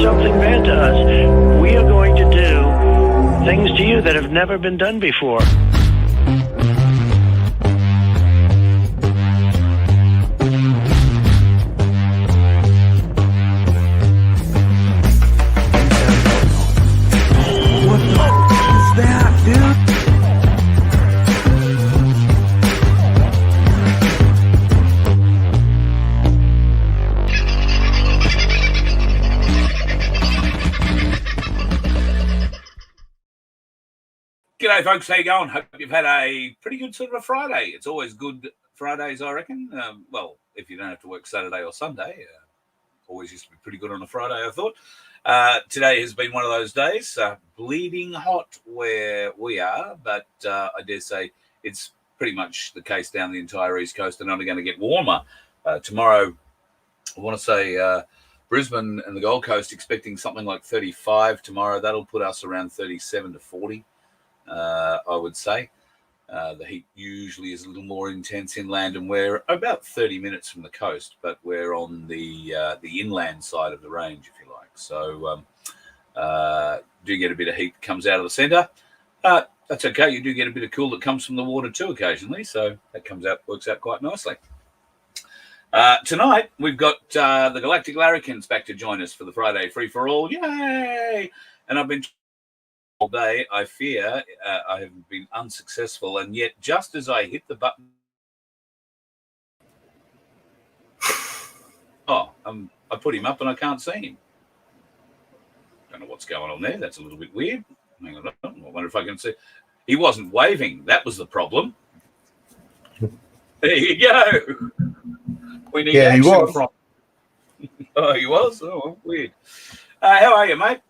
something bad to us, we are going to do things to you that have never been done before. What the f*** is that, dude? G'day, folks. How you going? Hope you've had a pretty good sort of a Friday. It's always good Fridays, I reckon. Well, if you don't have to work Saturday or Sunday, always used to be pretty good on a Friday, I thought. Today has been one of those days, bleeding hot where we are, but I dare say it's pretty much the case down the entire East Coast and only going to get warmer. Tomorrow, I want to say Brisbane and the Gold Coast expecting something like 35 tomorrow. That'll put us around 37 to 40. I would say the heat usually is a little more intense inland, and we're about 30 minutes from the coast, but we're on the inland side of the range, if you like. So do get a bit of heat that comes out of the centre. That's okay. You do get a bit of cool that comes from the water too occasionally, so that works out quite nicely. Tonight we've got the Galactic Larrikins back to join us for the Friday Free for All. Yay! And I've been all day, I fear I have been unsuccessful, and yet just as I hit the button, I put him up and I can't see him. Don't know what's going on there. That's a little bit weird. Hang on, I wonder if I can see. He wasn't waving. That was the problem. There you go. We need action he was. from. Oh, he was. Oh, weird. How are you, mate?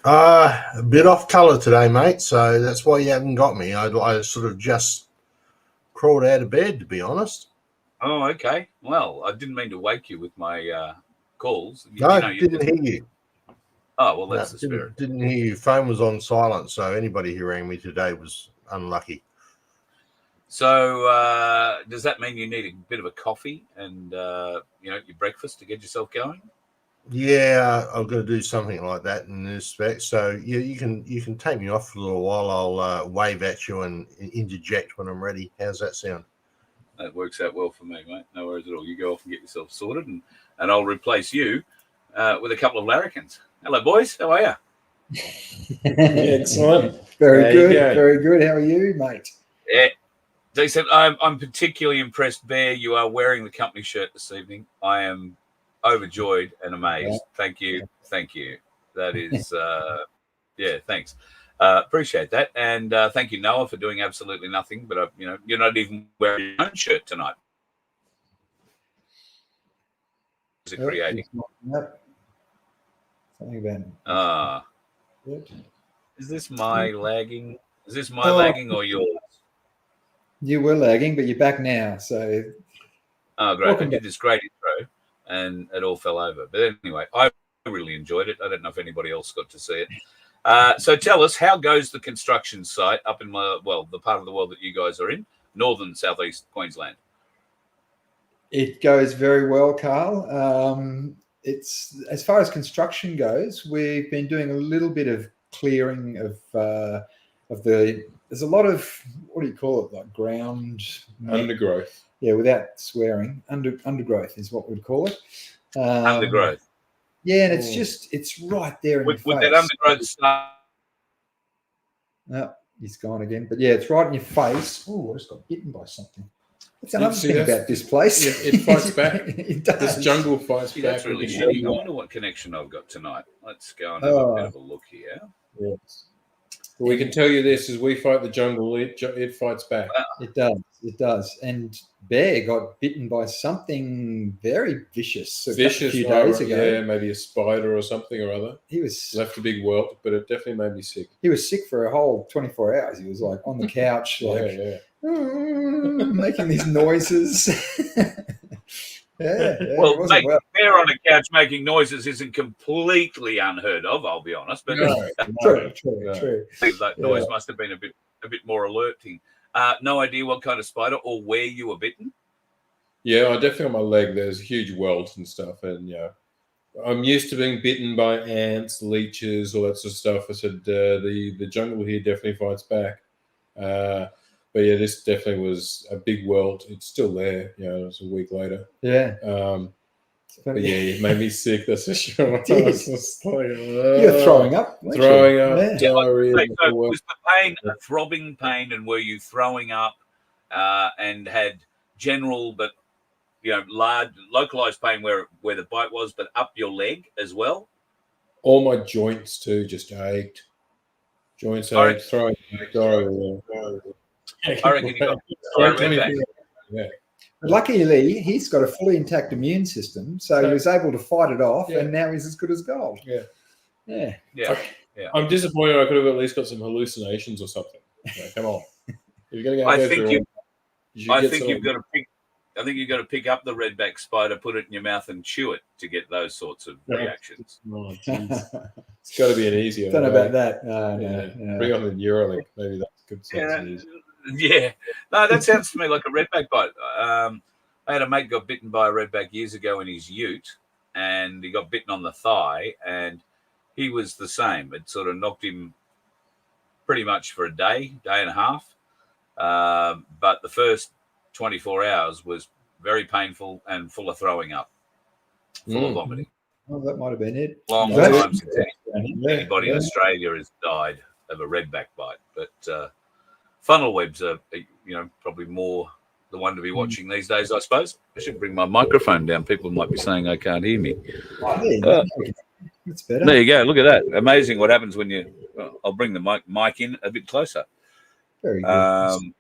A bit off colour today, mate, so that's why you haven't got me. I sort of just crawled out of bed, to be honest. Oh, okay. Well, I didn't mean to wake you with my calls. Didn't hear you. Oh, well, that's the spirit. Didn't hear you. Phone was on silent, so anybody who rang me today was unlucky. So does that mean you need a bit of a coffee and, your breakfast to get yourself going? Yeah, I'm going to do something like that in this respect. So you can take me off for a little while. I'll wave at you and interject when I'm ready. How's that sound? That works out well for me, mate. No worries at all. You go off and get yourself sorted, and I'll replace you with a couple of larrikins. Hello, boys. How are you? Excellent. Very good. Very good. How are you, mate? Yeah. Decent. I'm particularly impressed, Bear. You are wearing the company shirt this evening. I am overjoyed and amazed. Thank you. That is thanks. Appreciate that. And thank you, Noah, for doing absolutely nothing, but you're not even wearing your own shirt tonight. Is it creating? Something about is this my lagging? Is this my lagging or yours? You were lagging, but you're back now, so great. I did this great intro and it all fell over. But anyway, I really enjoyed it. I don't know if anybody else got to see it. So tell us, how goes the construction site up in the part of the world that you guys are in, northern southeast Queensland? It goes very well, Carl. It's as far as construction goes, we've been doing a little bit of clearing of the. There's a lot of, what do you call it, like ground undergrowth. Yeah, without swearing, undergrowth is what we'd call it. Undergrowth. Yeah, and it's right there in your face. Would that undergrowth start? No, he's gone again. But yeah, it's right in your face. Oh, I just got bitten by something. That's another thing about this place. It fights back. It does. This jungle fights back. That's really shitty. I wonder what connection I've got tonight. Let's go and have a bit of a look here. Yes. We can tell you this: as we fight the jungle, it fights back. It does. And Bear got bitten by something very vicious. A few days ago. Yeah, maybe a spider or something or other. He was left a big welt, but it definitely made me sick. He was sick for a whole 24 hours. He was like on the couch, making these noises. Yeah. Well, Bear on a couch making noises isn't completely unheard of, I'll be honest. But true. That noise must have been a bit more alerting. No idea what kind of spider or where you were bitten? Yeah, I definitely on my leg. There's a huge welt and stuff, and I'm used to being bitten by ants, leeches, all that sort of stuff. I said the jungle here definitely fights back. But yeah, this definitely was a big welt. It's still there. You know, it was a week later. Yeah. But yeah, it made me sick. That's for sure. It did. I was just like, You're throwing up. weren't you? throwing up, Yeah. diarrhea. So was the pain a throbbing pain, and were you throwing up and had general but large localized pain where the bite was, but up your leg as well? All my joints too just ached. Joints All right. ached, throwing diarrhea. I reckon you got redback. Yeah. Luckily, he's got a fully intact immune system, so he was able to fight it off, Yeah. and now he's as good as gold. Yeah. Yeah. Yeah. I'm disappointed. I could have at least got some hallucinations or something. Come on. If you're going to go I through think it, you should get you've some- got to pick. I think you've got to pick up the redback spider, put it in your mouth, and chew it to get those sorts of Yeah. reactions. Oh, geez. It's got to be an easier. Don't know way. about that. Yeah. No. Bring on the Neuralink. Maybe that's good. Yeah, no, that sounds to me like a redback bite. I had a mate got bitten by a redback years ago in his ute, and he got bitten on the thigh, and he was the same. It sort of knocked him pretty much for a day and a half. But the first 24 hours was very painful and full of throwing up, full of vomiting. Oh, that might have been it. Long That's- time since anybody in Australia has died of a redback bite. But funnel webs are, probably more the one to be watching these days, I suppose. I should bring my microphone down. People might be saying I can't hear me. That's better. There you go. Look at that. Amazing what happens when you... I'll bring the mic in a bit closer. Very good.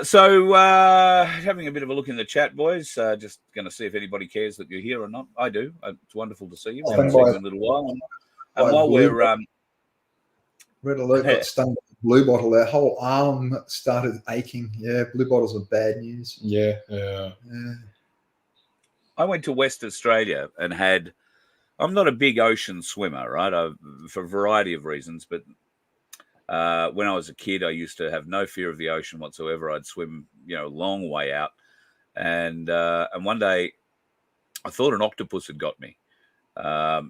So having a bit of a look in the chat, boys. Just going to see if anybody cares that you're here or not. I do. It's wonderful to see you. Haven't seen you in a little while. And while we're... Red Alert got stung by a blue bottle. Their whole arm started aching. Yeah, blue bottles are bad news. Yeah. I went to West Australia and had... I'm not a big ocean swimmer, right? For a variety of reasons, but when I was a kid, I used to have no fear of the ocean whatsoever. I'd swim, a long way out. And one day I thought an octopus had got me.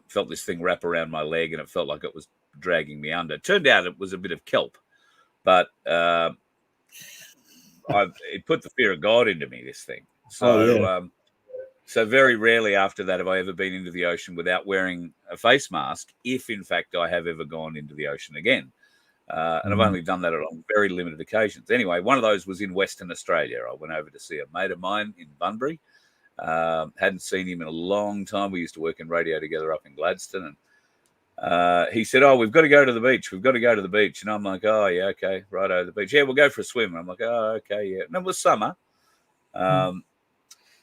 Felt this thing wrap around my leg, and it felt like it was dragging me under. Turned out it was a bit of kelp, but it put the fear of God into me, this thing. So, so very rarely after that have I ever been into the ocean without wearing a face mask, if in fact I have ever gone into the ocean again. And I've only done that on very limited occasions. Anyway, one of those was in Western Australia. I went over to see a mate of mine in Bunbury. Hadn't seen him in a long time. We used to work in radio together up in Gladstone. And he said, "Oh, we've got to go to the beach. We've got to go to the beach." And I'm like, "Oh, yeah, okay, righto, the beach. Yeah, we'll go for a swim." And I'm like, "Oh, okay, yeah." And it was summer.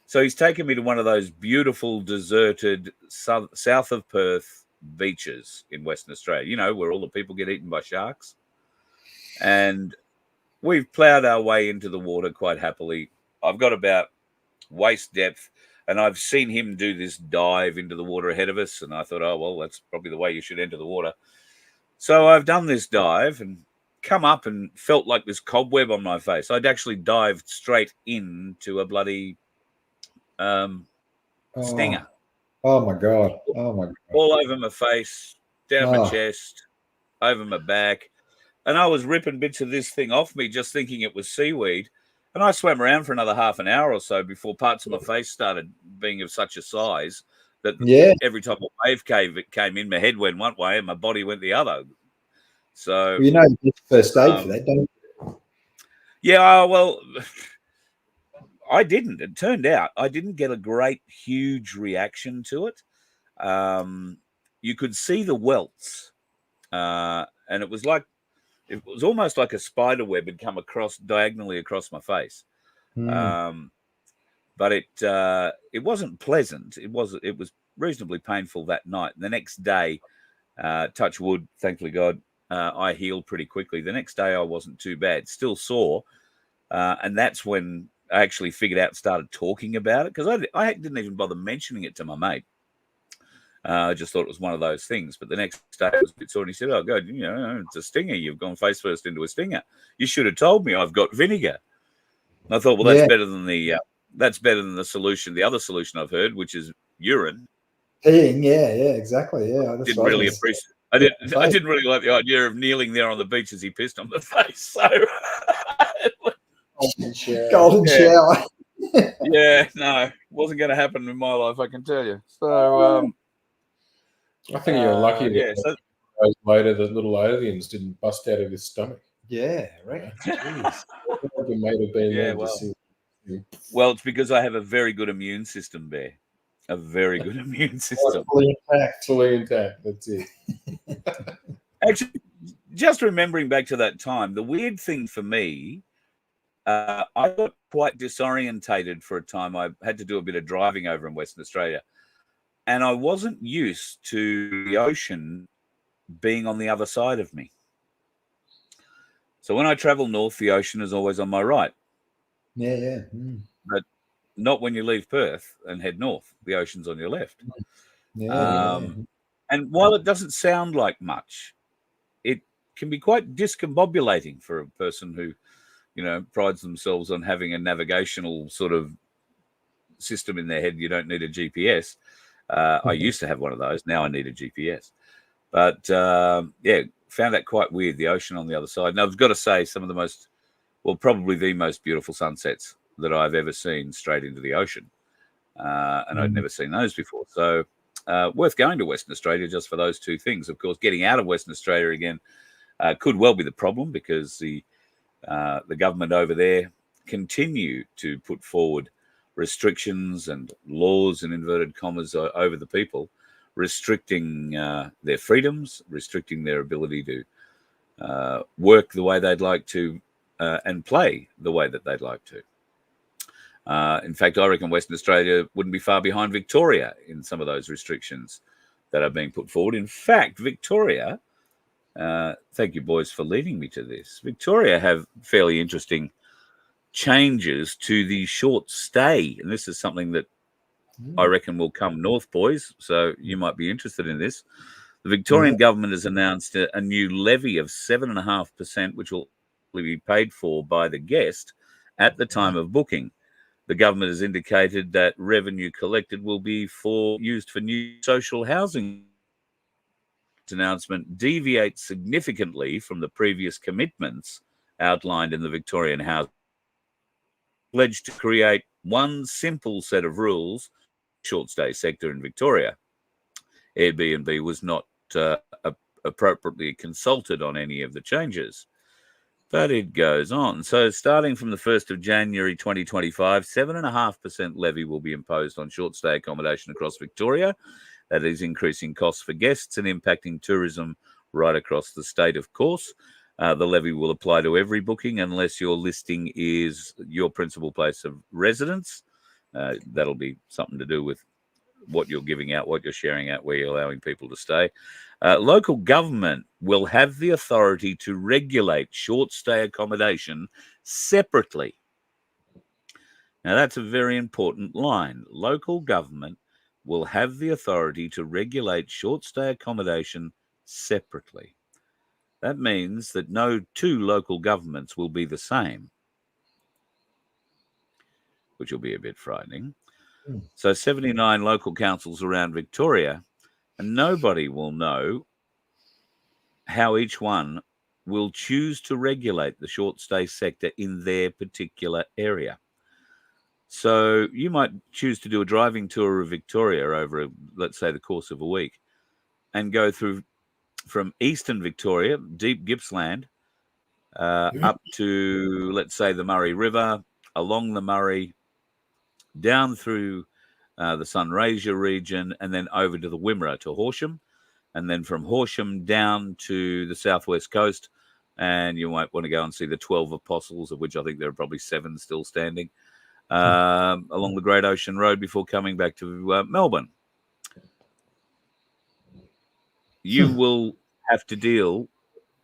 So he's taken me to one of those beautiful, deserted, south of Perth beaches in Western Australia, where all the people get eaten by sharks. And we've ploughed our way into the water quite happily. I've got about waist depth, and I've seen him do this dive into the water ahead of us. And I thought, oh, well, that's probably the way you should enter the water. So I've done this dive and come up and felt like this cobweb on my face. I'd actually dived straight into a bloody stinger. Oh my God. All over my face, down my chest, over my back. And I was ripping bits of this thing off me, just thinking it was seaweed. And I swam around for another half an hour or so before parts of my face started being of such a size that every time a wave came in, my head went one way and my body went the other. So you get first aid for that, don't you? Yeah, well, I didn't. It turned out I didn't get a great, huge reaction to it. You could see the welts, and it was almost like a spider web had come diagonally across my face. But it wasn't pleasant. It was reasonably painful that night. And the next day, touch wood, thankfully God, I healed pretty quickly. The next day I wasn't too bad, still sore. And that's when I actually figured out, started talking about it, because I didn't even bother mentioning it to my mate. I just thought it was one of those things. But the next day I was a bit sore, and he said, "Oh God, it's a stinger. You've gone face first into a stinger. You should have told me. I've got vinegar." And I thought, well, that's better than the that's better than the other solution I've heard, which is urine. Peeing, yeah, exactly, yeah. That's Didn't what I really was- appreciate. I didn't really like the idea of kneeling there on the beach as he pissed on the face. So Golden Yeah. shower. yeah, no, wasn't going to happen in my life, I can tell you. So I think you're lucky that yeah, so days later the little aliens didn't bust out of his stomach. Yeah, right. Jeez. It might have been Yeah, then to well. see. Well, it's because I have a very good immune system, Bear. A very good immune system. Fully intact. That's it. Actually, just remembering back to that time, the weird thing for me, I got quite disorientated for a time. I had to do a bit of driving over in Western Australia, and I wasn't used to the ocean being on the other side of me. So when I travel north, the ocean is always on my right. Yeah. But not when you leave Perth and head north. The ocean's on your left. Yeah. And while it doesn't sound like much, it can be quite discombobulating for a person who, prides themselves on having a navigational sort of system in their head. You don't need a GPS. I used to have one of those. Now I need a GPS. But found that quite weird, the ocean on the other side. And I've got to say, probably the most beautiful sunsets that I've ever seen straight into the ocean. And I'd never seen those before. So worth going to Western Australia just for those two things. Of course, getting out of Western Australia again could well be the problem, because the government over there continue to put forward restrictions and laws, in inverted commas, over the people, restricting their freedoms, restricting their ability to work the way they'd like to and play the way that they'd like to. In fact, I reckon Western Australia wouldn't be far behind Victoria in some of those restrictions that are being put forward. In fact, Victoria, thank you, boys, for leading me to this. Victoria have fairly interesting changes to the short stay. And this is something that I reckon will come north, boys. So you might be interested in this. The Victorian government has announced a new levy of 7.5%, which will be paid for by the guest at the time of booking. The government has indicated that revenue collected will be used for new social housing. This announcement deviates significantly from the previous commitments outlined in the Victorian Housing pledge to create one simple set of rules for the short stay sector in Victoria. Airbnb was not appropriately consulted on any of the changes. But it goes on. So starting from the 1st of January 2025, 7.5% levy will be imposed on short stay accommodation across Victoria. That is increasing costs for guests and impacting tourism right across the state, of course. The levy will apply to every booking unless your listing is your principal place of residence. That'll be something to do with what you're giving out, what you're sharing out, where you're allowing people to stay. Local government will have the authority to regulate short stay accommodation separately. Now, that's a very important line. Local government will have the authority to regulate short stay accommodation separately. That means that no two local governments will be the same, which will be a bit frightening. So 79 local councils around Victoria, and nobody will know how each one will choose to regulate the short stay sector in their particular area. So you might choose to do a driving tour of Victoria over, let's say, the course of a week, and go through from eastern Victoria, deep Gippsland, up to, let's say, the Murray River, along the Murray, down through the Sunraysia region, and then over to the Wimmera, to Horsham, and then from Horsham down to the southwest coast. And you might want to go and see the 12 apostles, of which I think there are probably 7 still standing, along the Great Ocean Road before coming back to Melbourne. You will have to deal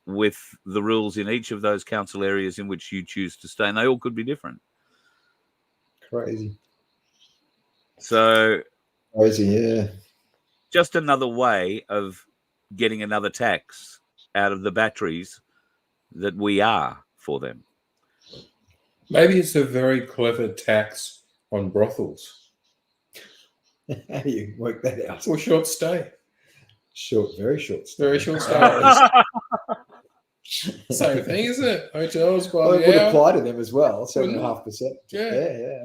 with the rules in each of those council areas in which you choose to stay, and they all could be different. Crazy. So, yeah. Just another way of getting another tax out of the batteries that we are for them. Maybe it's a very clever tax on brothels. How do you work that out? Or short stay. Very short. Very short stay. Same thing, isn't it? Hotels by Well, it the would hour. apply to them as well, Wouldn't it? 7.5%. Yeah.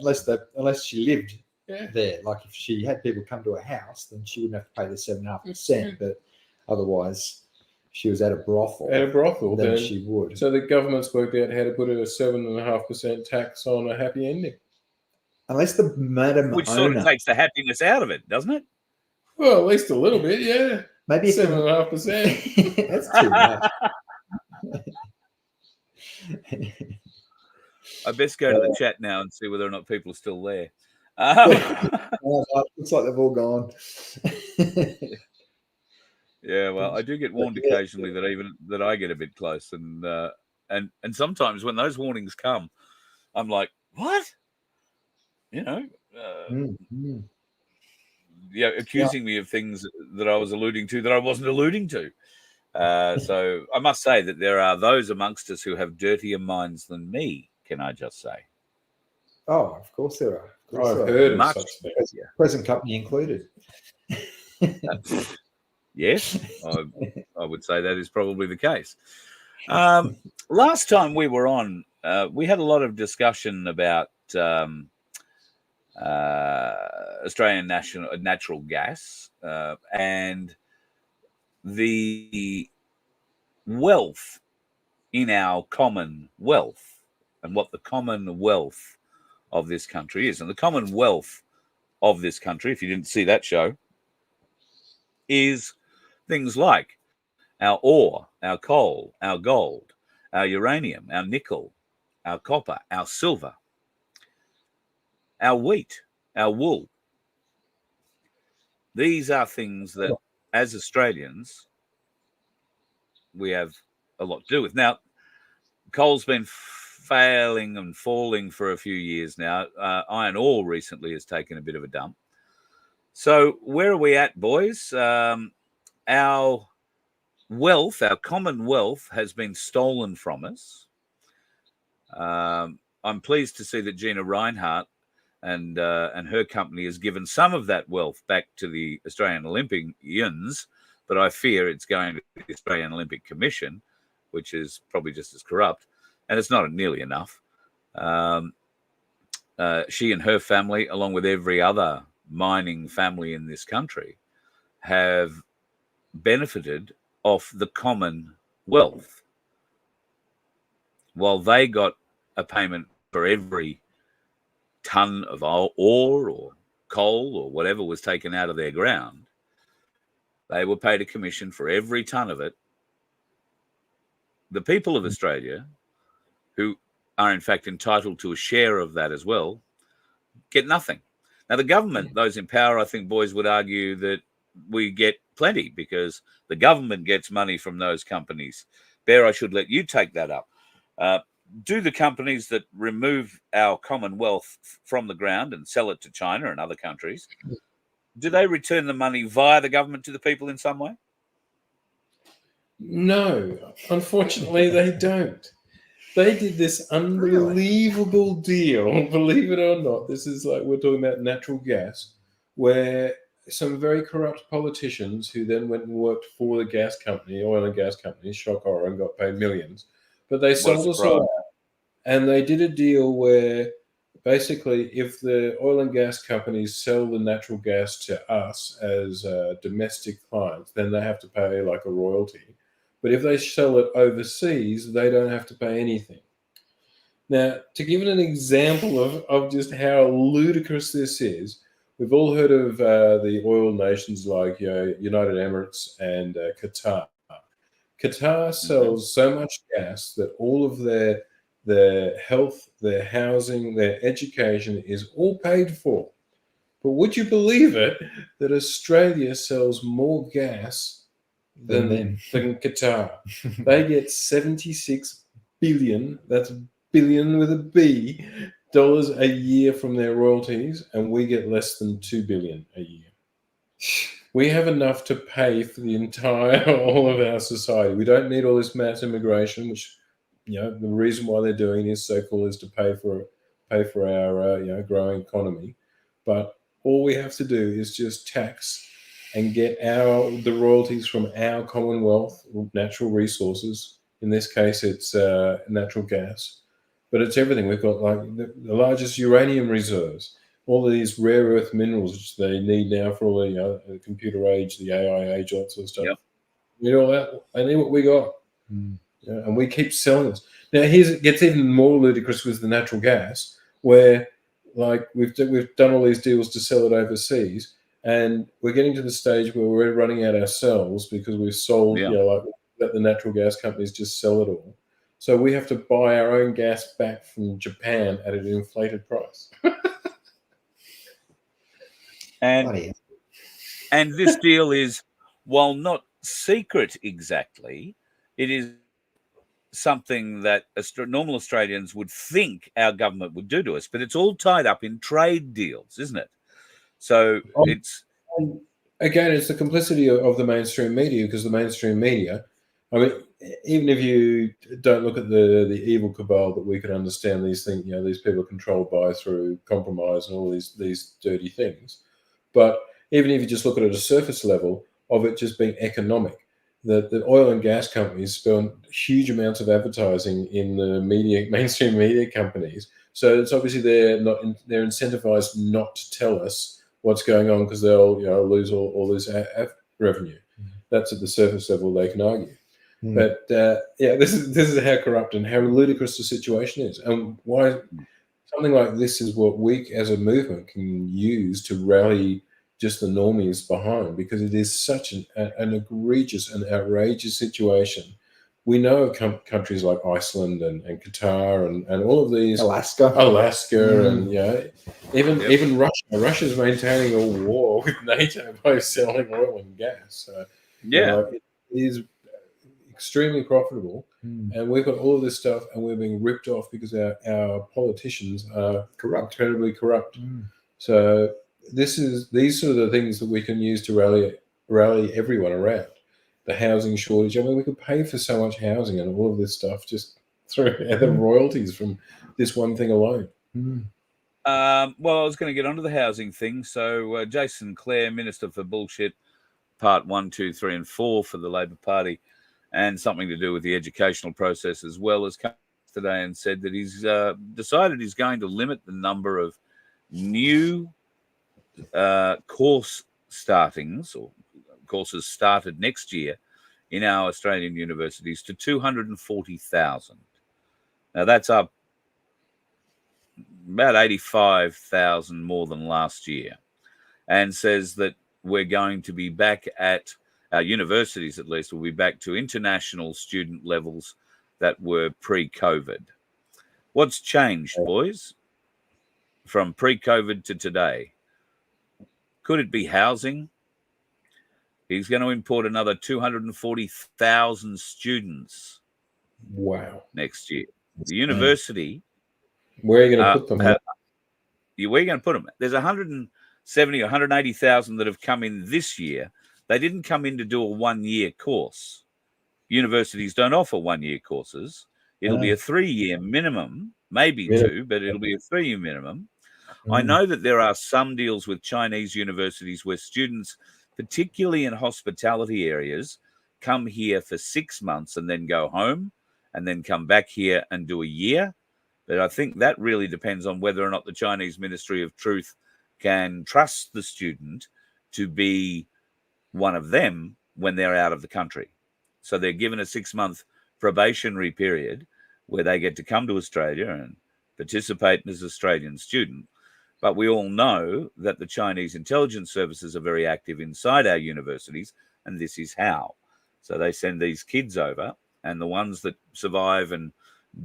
Unless she lived Yeah. there. Like if she had people come to her house, then she wouldn't have to pay the 7.5%. Yeah. But otherwise, if she was at a brothel. At a brothel, then then she would. So the government's worked out how to put a 7.5% tax on a happy ending. Unless the madam Which owner, sort of takes the happiness out of it, doesn't it? Well, at least a little bit, yeah. maybe if 7.5%. that's too much. I best go to the chat now and see whether or not people are still there. Looks like they've all gone. Yeah, well, I do get warned occasionally that I get a bit close, and sometimes when those warnings come, I'm like, what? Accusing me of things that I was alluding to that I wasn't alluding to. So I must say that there are those amongst us who have dirtier minds than me. Can I just say? Oh, of course there are. I've heard of Much such things. Present company included. Yes, I would say that is probably the case. Last time we were on, we had a lot of discussion about Australian natural gas and the wealth in our common wealth and what the commonwealth of this country is. And the commonwealth of this country, if you didn't see that show, is things like our ore, our coal, our gold, our uranium, our nickel, our copper, our silver, our wheat, our wool. These are things that, as Australians, we have a lot to do with. Now, coal's been failing and falling for a few years now. Iron ore recently has taken a bit of a dump. So where are we at, boys? Our wealth, our common wealth, has been stolen from us. I'm pleased to see that Gina Reinhardt and her company has given some of that wealth back to the Australian Olympians, but I fear it's going to the Australian Olympic Commission, which is probably just as corrupt, and it's not nearly enough. She and her family, along with every other mining family in this country, have benefited off the common wealth, while they got a payment for every ton of ore or coal or whatever was taken out of their ground. They were paid a commission for every ton of it. The people of Australia, who are in fact entitled to a share of that as well, get nothing. Now, the government, those in power, I think, boys, would argue that we get plenty because the government gets money from those companies. Bear, I should let you take that up. Do the companies that remove our commonwealth from the ground and sell it to China and other countries, do they return the money via the government to the people in some way? No, unfortunately, they don't. They did this unbelievable deal, believe it or not. This is like we're talking about natural gas, where some very corrupt politicians who then went and worked for the gas company, oil and gas company, shock horror, and got paid millions. But they sold us all out. And they did a deal where basically if the oil and gas companies sell the natural gas to us as domestic clients, then they have to pay like a royalty. But if they sell it overseas, they don't have to pay anything. Now, to give it an example of just how ludicrous this is, we've all heard of the oil nations like United Emirates and Qatar. Qatar sells so much gas that all of their health, their housing, their education is all paid for. But would you believe it that Australia sells more gas than Qatar? They get 76 billion, that's billion with a B, dollars a year from their royalties, and we get less than 2 billion a year. We have enough to pay for the entire all of our society. We don't need all this mass immigration, which the reason why they're doing is so cool is to pay pay for our growing economy. But all we have to do is just tax and get the royalties from our Commonwealth natural resources. In this case, it's natural gas, but it's everything. We've got like the largest uranium reserves, all of these rare earth minerals which they need now for all the computer age, the AI age, all that sort of stuff. Yep. You know that they need what we got, and we keep selling this. Now, it gets even more ludicrous with the natural gas, where like we've done all these deals to sell it overseas, and we're getting to the stage where we're running out ourselves because we've sold, let the natural gas companies just sell it all. So we have to buy our own gas back from Japan at an inflated price. And this deal is, while not secret exactly, it is something that normal Australians would think our government would do to us, but it's all tied up in trade deals, isn't it? So it's... Again, it's the complicity of the mainstream media, because the mainstream media, I mean, even if you don't look at the evil cabal that we can understand these things, these people are controlled by through compromise and all these dirty things. But even if you just look at it at a surface level of it just being economic, the oil and gas companies spend huge amounts of advertising in the mainstream media companies. So it's obviously they're incentivized not to tell us what's going on, because they'll lose all this revenue. That's at the surface level they can argue. But this is how corrupt and how ludicrous the situation is, and why something like this is what we as a movement can use to rally just the normies behind, because it is such an egregious and outrageous situation. We know of countries like Iceland and Qatar and all of these, Alaska, and even Russia. Russia's maintaining a war with NATO by selling oil and gas. So, it is extremely profitable, and we've got all of this stuff, and we're being ripped off because our politicians are incredibly corrupt. So these sort of the things that we can use to rally everyone around. The housing shortage. I mean, we could pay for so much housing and all of this stuff just through the royalties from this one thing alone. Well, I was going to get onto the housing thing. So Jason Clare, Minister for Bullshit, Part 1, 2, 3, and 4 for the Labor Party, and something to do with the educational process as well, has come today and said that he's decided he's going to limit the number of new course startings or courses started next year in our Australian universities to 240,000. Now that's up about 85,000 more than last year, and says that we're going to be back at our universities, at least, will be back to international student levels that were pre-COVID. What's changed, boys, from pre-COVID to today? Could it be housing? He's going to import another 240,000 students. Wow. Next year. The university. Where are you going to put them? Where are you going to put them? There's 170 or 180,000 that have come in this year. They didn't come in to do a 1-year course. Universities don't offer 1-year courses. It'll be a 3-year minimum, maybe 2, but it'll be a 3-year minimum. I know that there are some deals with Chinese universities where students, particularly in hospitality areas, come here for 6 months and then go home and then come back here and do a year. But I think that really depends on whether or not the Chinese Ministry of Truth can trust the student to be one of them when they're out of the country. So they're given a 6-month probationary period where they get to come to Australia and participate as an Australian student. But we all know that the Chinese intelligence services are very active inside our universities, and this is how. So they send these kids over, and the ones that survive and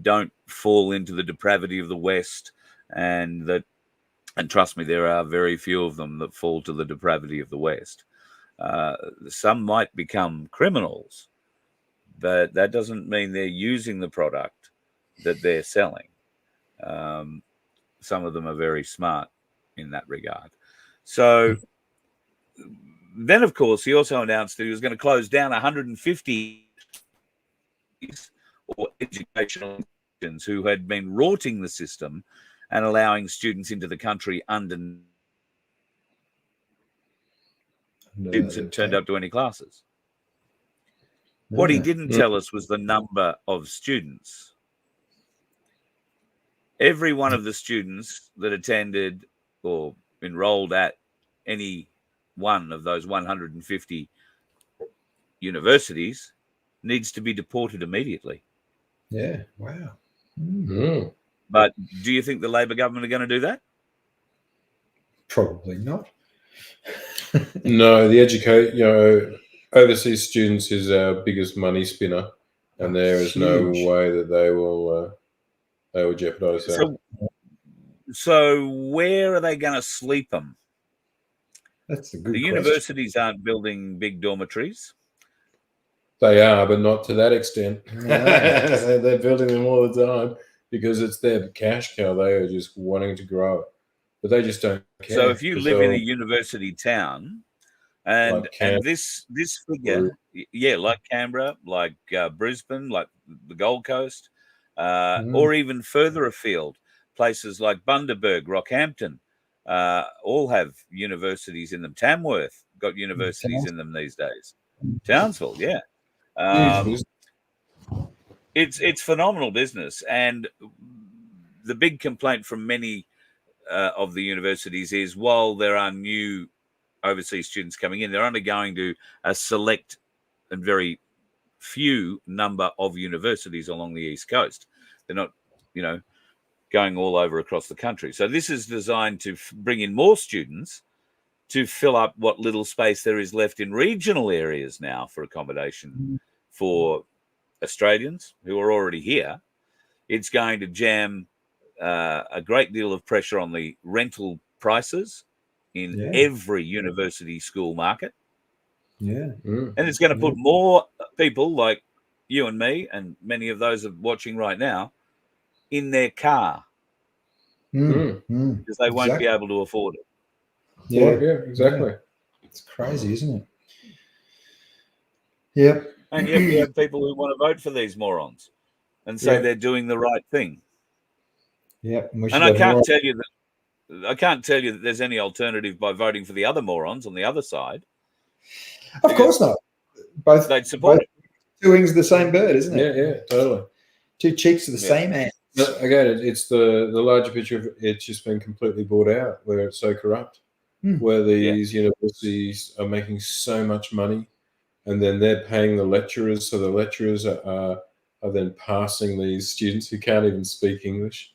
don't fall into the depravity of the West, and trust me, there are very few of them that fall to the depravity of the West. Some might become criminals, but that doesn't mean they're using the product that they're selling. Some of them are very smart in that regard. So then, of course, he also announced that he was going to close down 150 or educational institutions who had been rorting the system and allowing students into the country under students had turned up to any classes. What he didn't tell us was the number of students. Every one of the students that attended or enrolled at any one of those 150 universities needs to be deported immediately. Yeah. Wow. Mm. But do you think the Labor government are going to do that? Probably not. No, overseas students is our biggest money spinner, and there is no Huge. way that they will jeopardize that. So where are they going to sleep them? That's a good The question. universities aren't building big dormitories. They are, but not to that extent. No. They're building them all the time because it's their cash cow. They are just wanting to grow it, but they just don't care. So if you live in a university town, and this figure, like Canberra, like Brisbane, like the Gold Coast, or even further afield, places like Bundaberg, Rockhampton, all have universities in them. Tamworth got universities in them these days. Townsville, yeah. It's phenomenal business, and the big complaint from many of the universities is while there are new overseas students coming in, they're only going to a select and very few number of universities along the East Coast. They're not, going all over across the country. So this is designed to bring in more students to fill up what little space there is left in regional areas now for accommodation for Australians who are already here. It's going to jam a great deal of pressure on the rental prices in every university school market. Yeah. Mm. And it's going to put more people like you and me and many of those watching right now in their car because they won't be able to afford it. Yeah. Yeah, exactly. It's crazy, isn't it? Yep. And yet we have people who want to vote for these morons and say they're doing the right thing. Yeah. And I can't tell you that there's any alternative by voting for the other morons on the other side. Of course not. Both they'd support it. Two wings of the same bird, isn't it? Yeah, totally. Two cheeks of the same ant. Again, it's the larger picture of it's just been completely bought out, where it's so corrupt, where these universities are making so much money, and then they're paying the lecturers, so the lecturers are then passing these students who can't even speak English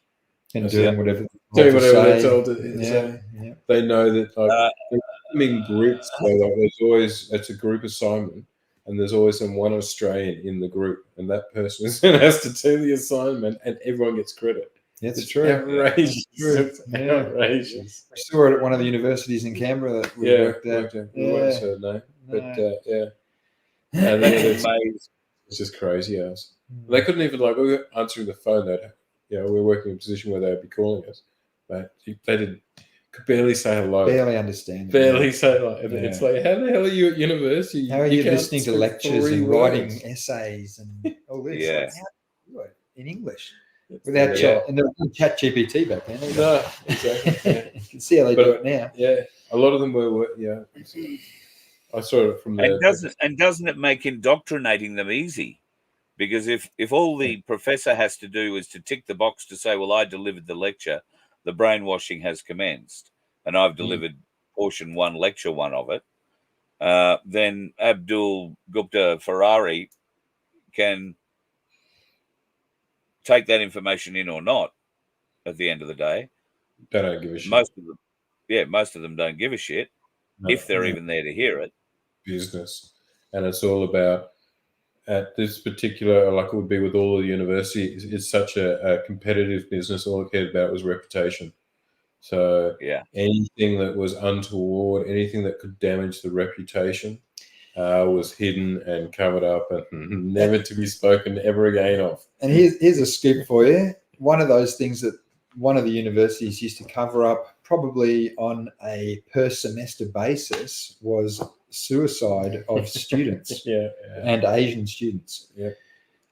and doing whatever they're told to say. They know that they're becoming groups. So there's always it's a group assignment. And there's always one Australian in the group, and that person has to do the assignment, and everyone gets credit. It's true. Outrageous. It's Outrageous. I saw it at one of the universities in Canberra that we worked at. We won't say the name, but and it's just crazy ass. They couldn't even we were answering the phone. We were working in a position where they'd be calling us, but they could barely say hello. Barely understand. Barely say it's like, how the hell are you at university? How are you listening to lectures and writing essays and all this? Yeah. Like, how do you do it in English without chat? And there was no chat GPT back then. No, exactly. You can see how they do it now. Yeah, a lot of them were. Yeah, I saw it from there. And doesn't it make indoctrinating them easy? Because if all the professor has to do is to tick the box to say, well, I delivered the lecture, the brainwashing has commenced, and I've delivered portion one, lecture one of it, then Abdul Gupta Ferrari can take that information in or not at the end of the day. They don't give a shit. Most of them don't give a shit if they're even there to hear it. Business. And it's all about, at this particular, like it would be with all of the universities, it's such a competitive business. All it cared about was reputation. So anything that was untoward, anything that could damage the reputation was hidden and covered up and never to be spoken ever again of. And here's a scoop for you. One of those things that one of the universities used to cover up probably on a per semester basis was suicide of students and Asian students. Yeah.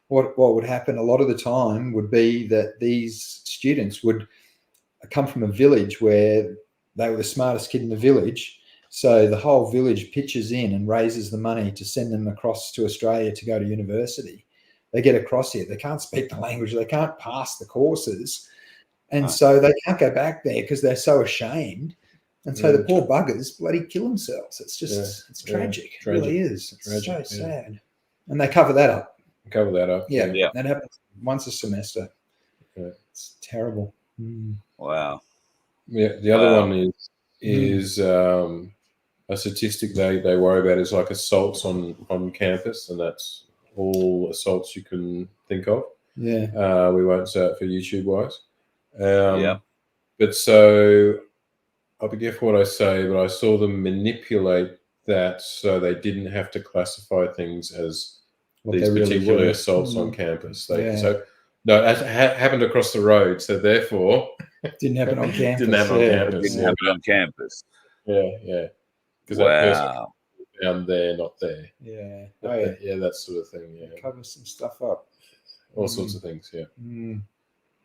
What would happen a lot of the time would be that these students would come from a village where they were the smartest kid in the village. So the whole village pitches in and raises the money to send them across to Australia to go to university. They get across here. They can't speak the language. They can't pass the courses. And so they can't go back there because they're so ashamed. And so the poor buggers bloody kill themselves. It's just, it's tragic. It really is. It's so sad. And they cover that up. Yeah. That happens once a semester. Yeah. It's terrible. Wow. Yeah. The other one is a statistic they worry about is like assaults on campus, and that's all assaults you can think of. Yeah. We won't say it for YouTube wise. But so I'll be careful what I say, but I saw them manipulate that so they didn't have to classify things as what these particular really assaults on campus. So no, it happened across the road, so therefore didn't happen on campus. Didn't happen on campus. Yeah. Because that person down there, not there. Yeah. Yeah, that sort of thing. Yeah. Cover some stuff up. All sorts of things, yeah.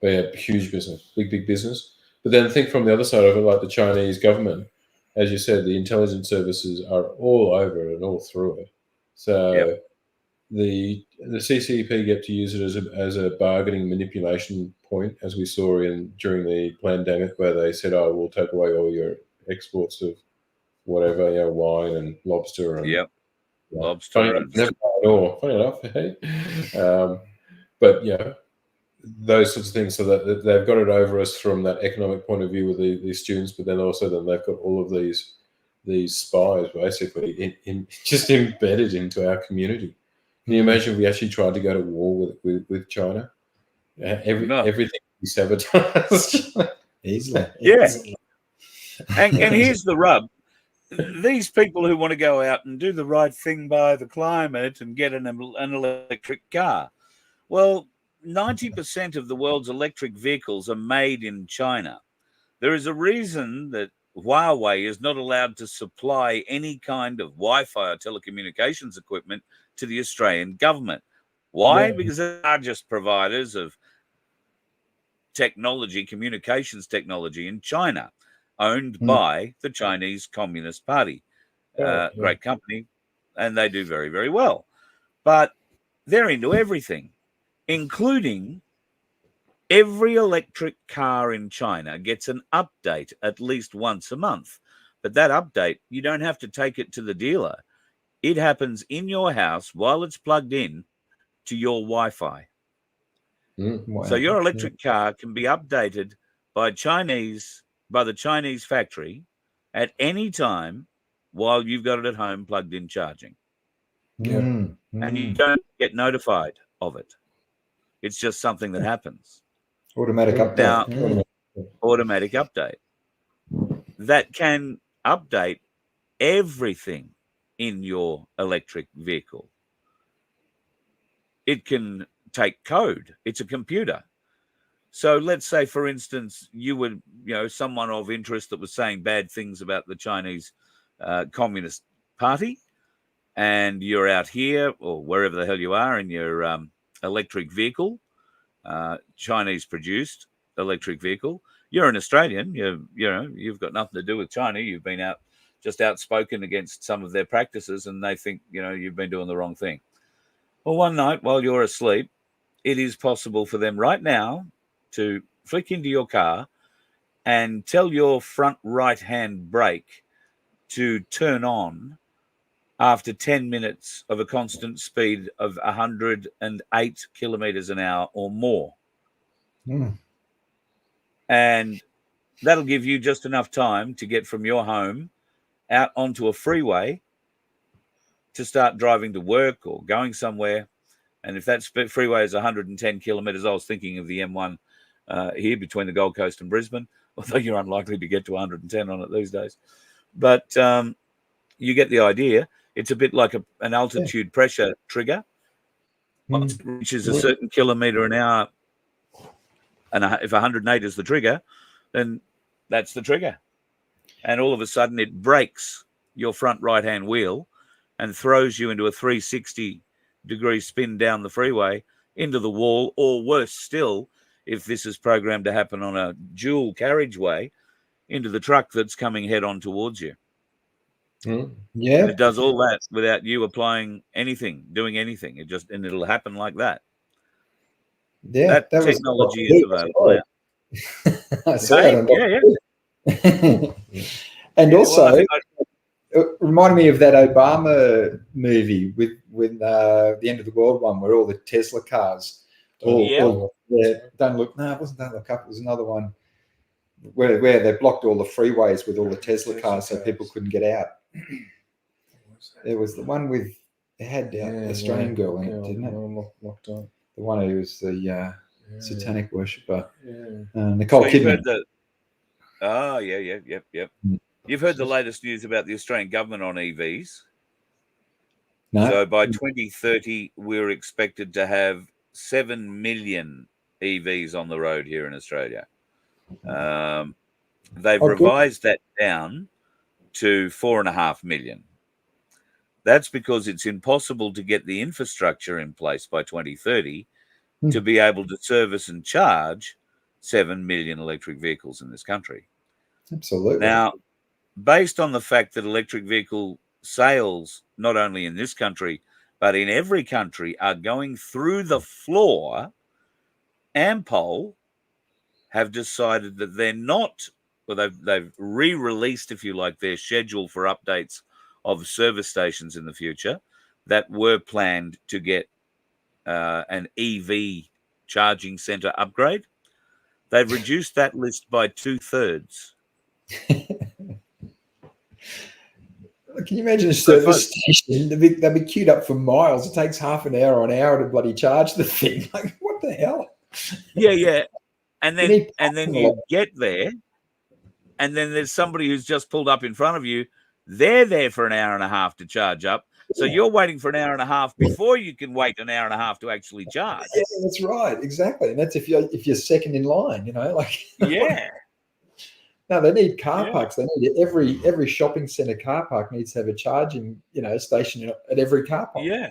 But yeah, huge business, big business. But then think from the other side of it, like the Chinese government, as you said, the intelligence services are all over it and all through it. So the CCP get to use it as a bargaining manipulation point, as we saw during the pandemic, where they said, "Oh, we'll take away all your exports of whatever, wine and lobster and lobster. Never at all. Funny enough, hey? But those sorts of things, so that they've got it over us from that economic point of view with the students, but then also they've got all of these spies basically just embedded into our community. Can you imagine if we actually tried to go to war with China? Everything we sabotaged easily. Yeah. And here's the rub. These people who want to go out and do the right thing by the climate and get an electric car, well, 90% of the world's electric vehicles are made in China. There is a reason that Huawei is not allowed to supply any kind of Wi-Fi or telecommunications equipment to the Australian government. Why? Because they're the largest providers of communications technology in China, owned by the Chinese Communist Party. Great company, and they do very, very well. But they're into everything, including every electric car in China gets an update at least once a month. But that update, you don't have to take it to the dealer. It happens in your house while it's plugged in to your Wi-Fi. Wow. So your electric car can be updated by the Chinese factory at any time while you've got it at home plugged in charging. And you don't get notified of it. It's just something that happens. Automatic update. Now, automatic update. That can update everything in your electric vehicle. It can take code. It's a computer. So let's say, for instance, you would, someone of interest that was saying bad things about the Chinese Communist Party, and you're out here or wherever the hell you are in your electric vehicle, Chinese-produced electric vehicle. You're an Australian. You've got nothing to do with China. You've been just outspoken against some of their practices, and they think you've been doing the wrong thing. Well, one night while you're asleep, it is possible for them right now to flick into your car and tell your front right-hand brake to turn on after 10 minutes of a constant speed of 108 kilometers an hour or more. And that'll give you just enough time to get from your home out onto a freeway to start driving to work or going somewhere. And if that freeway is 110 kilometers, I was thinking of the M1 here between the Gold Coast and Brisbane, although you're unlikely to get to 110 on it these days. But you get the idea. It's a bit like an altitude pressure trigger, which is a certain kilometer an hour. And if 108 is the trigger, then that's the trigger. And all of a sudden it breaks your front right-hand wheel and throws you into a 360-degree spin down the freeway into the wall, or worse still, if this is programmed to happen on a dual carriageway into the truck that's coming head on towards you. Yeah, And it does all that without you applying anything, doing anything. And it'll happen like that. yeah. That was technology is available now. I saw Hey, that on yeah. And Yeah, also, well, I think it reminded me of that Obama movie with the End of the World one, where all the Tesla cars, don't look. No, it wasn't Don't Look Up. It was another one where they blocked all the freeways with all the Tesla cars, so people couldn't get out. It was the one with it had the Australian girl in it, didn't it? Locked on. The one who was the satanic worshipper, Nicole so you've Kidman. heard the. Oh, yeah. You've heard the latest news about the Australian government on EVs. No, So by 2030, we're expected to have 7 million EVs on the road here in Australia. They've revised that down to 4.5 million. That's because it's impossible to get the infrastructure in place by 2030 to be able to service and charge 7 million electric vehicles in this country. absolutely. Now, based on the fact that electric vehicle sales, not only in this country, but in every country, are going through the floor, Ampol have decided that they're not, well, they've re-released, if you like, their schedule for updates of service stations in the future that were planned to get an EV charging centre upgrade. They've reduced that list by 2/3. Can you imagine a service station? They'll be queued up for miles. It takes half an hour to bloody charge the thing. Like, what the hell? Yeah. And then you get there, and then there's somebody who's just pulled up in front of you. They're there for an hour and a half to charge up. So you're waiting for an hour and a half before you can wait an hour and a half to actually charge. Yeah, that's right. Exactly. And that's if you're second in line, like. Yeah. No, they need car parks. They need every shopping centre car park needs to have a charging, station at every car park. Yeah.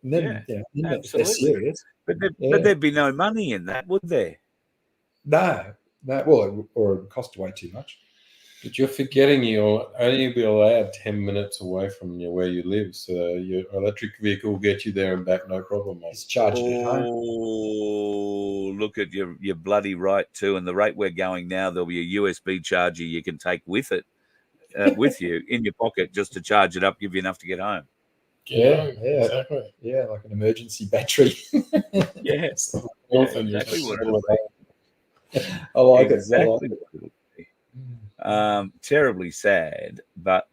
And then, absolutely. they're serious. But there'd be no money in that, would there? No. Well, or it would cost way too much. But you're forgetting you'll only be allowed 10 minutes away from where you live. So your electric vehicle will get you there and back, no problem, mate. It's charged at home. Oh, look at your bloody right too. And the rate we're going now, there'll be a USB charger you can take with it, with you in your pocket, just to charge it up, give you enough to get home. Yeah, exactly. Yeah, like an emergency battery. Yes, exactly what I like exactly. it. Terribly sad, but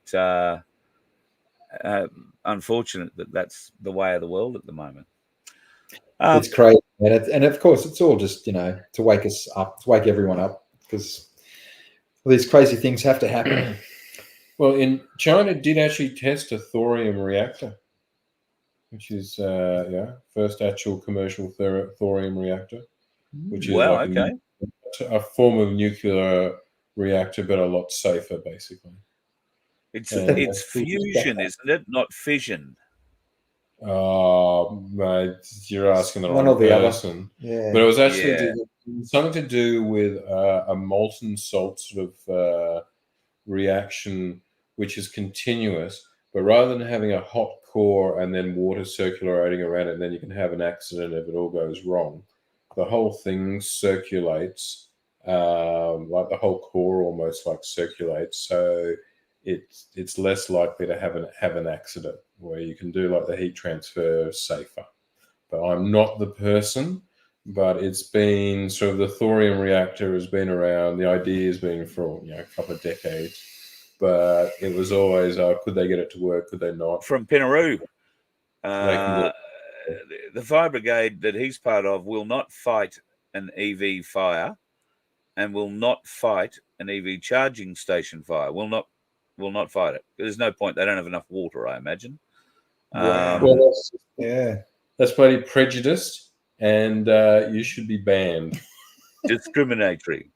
unfortunate that that's the way of the world at the moment. It's crazy, and of course, it's all just to wake us up, to wake everyone up, because these crazy things have to happen. Well, in China, did actually test a thorium reactor, which is first actual commercial thorium reactor, which is a form of nuclear reactor, but a lot safer, basically. It's fusion, isn't it? Not fission. Oh, mate, you're asking the One wrong or the other. person. Yeah. But it was actually something to do with a molten salt sort of reaction, which is continuous. But rather than having a hot core and then water circulating around it, and then you can have an accident if it all goes wrong, the whole thing circulates. Like the whole core almost like circulates, so it's less likely to have an accident, where you can do like the heat transfer safer. But I'm not the person, but it's been sort of, the thorium reactor has been around, the idea has been for a couple of decades, but it was always could they get it to work, could they not? From Pinaroo, the fire brigade that he's part of will not fight an EV fire, and will not fight an EV charging station fire. Will not fight it. There's no point. They don't have enough water, I imagine. Well, that's pretty prejudiced, and you should be banned. Discriminatory.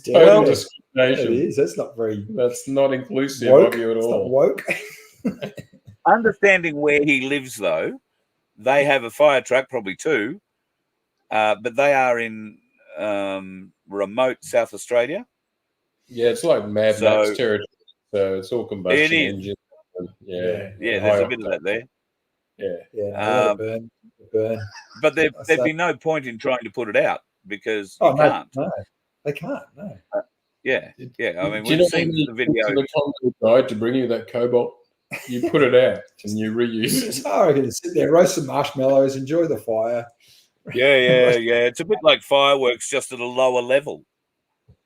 Total discrimination. It is. That's not inclusive woke. of you at all. It's not woke. Understanding where he lives, though, they have a fire truck, probably two, but they are in remote South Australia. Yeah, it's like Mad So- Max territory. So it's all combustion It is. engine. Yeah. Yeah, high there's a bit of octane. that there. Yeah. Yeah, no, let it burn. Let it burn. But there'd So- be no point in trying to put it out because Oh, you no, can't. no, they can't. No. Yeah, yeah. I mean, Do you we've know seen the video. the concrete guide to bring you that cobalt? You put it out and you reuse It's it. hard to sit there, roast some marshmallows, enjoy the fire. Yeah. It's a bit like fireworks, just at a lower level.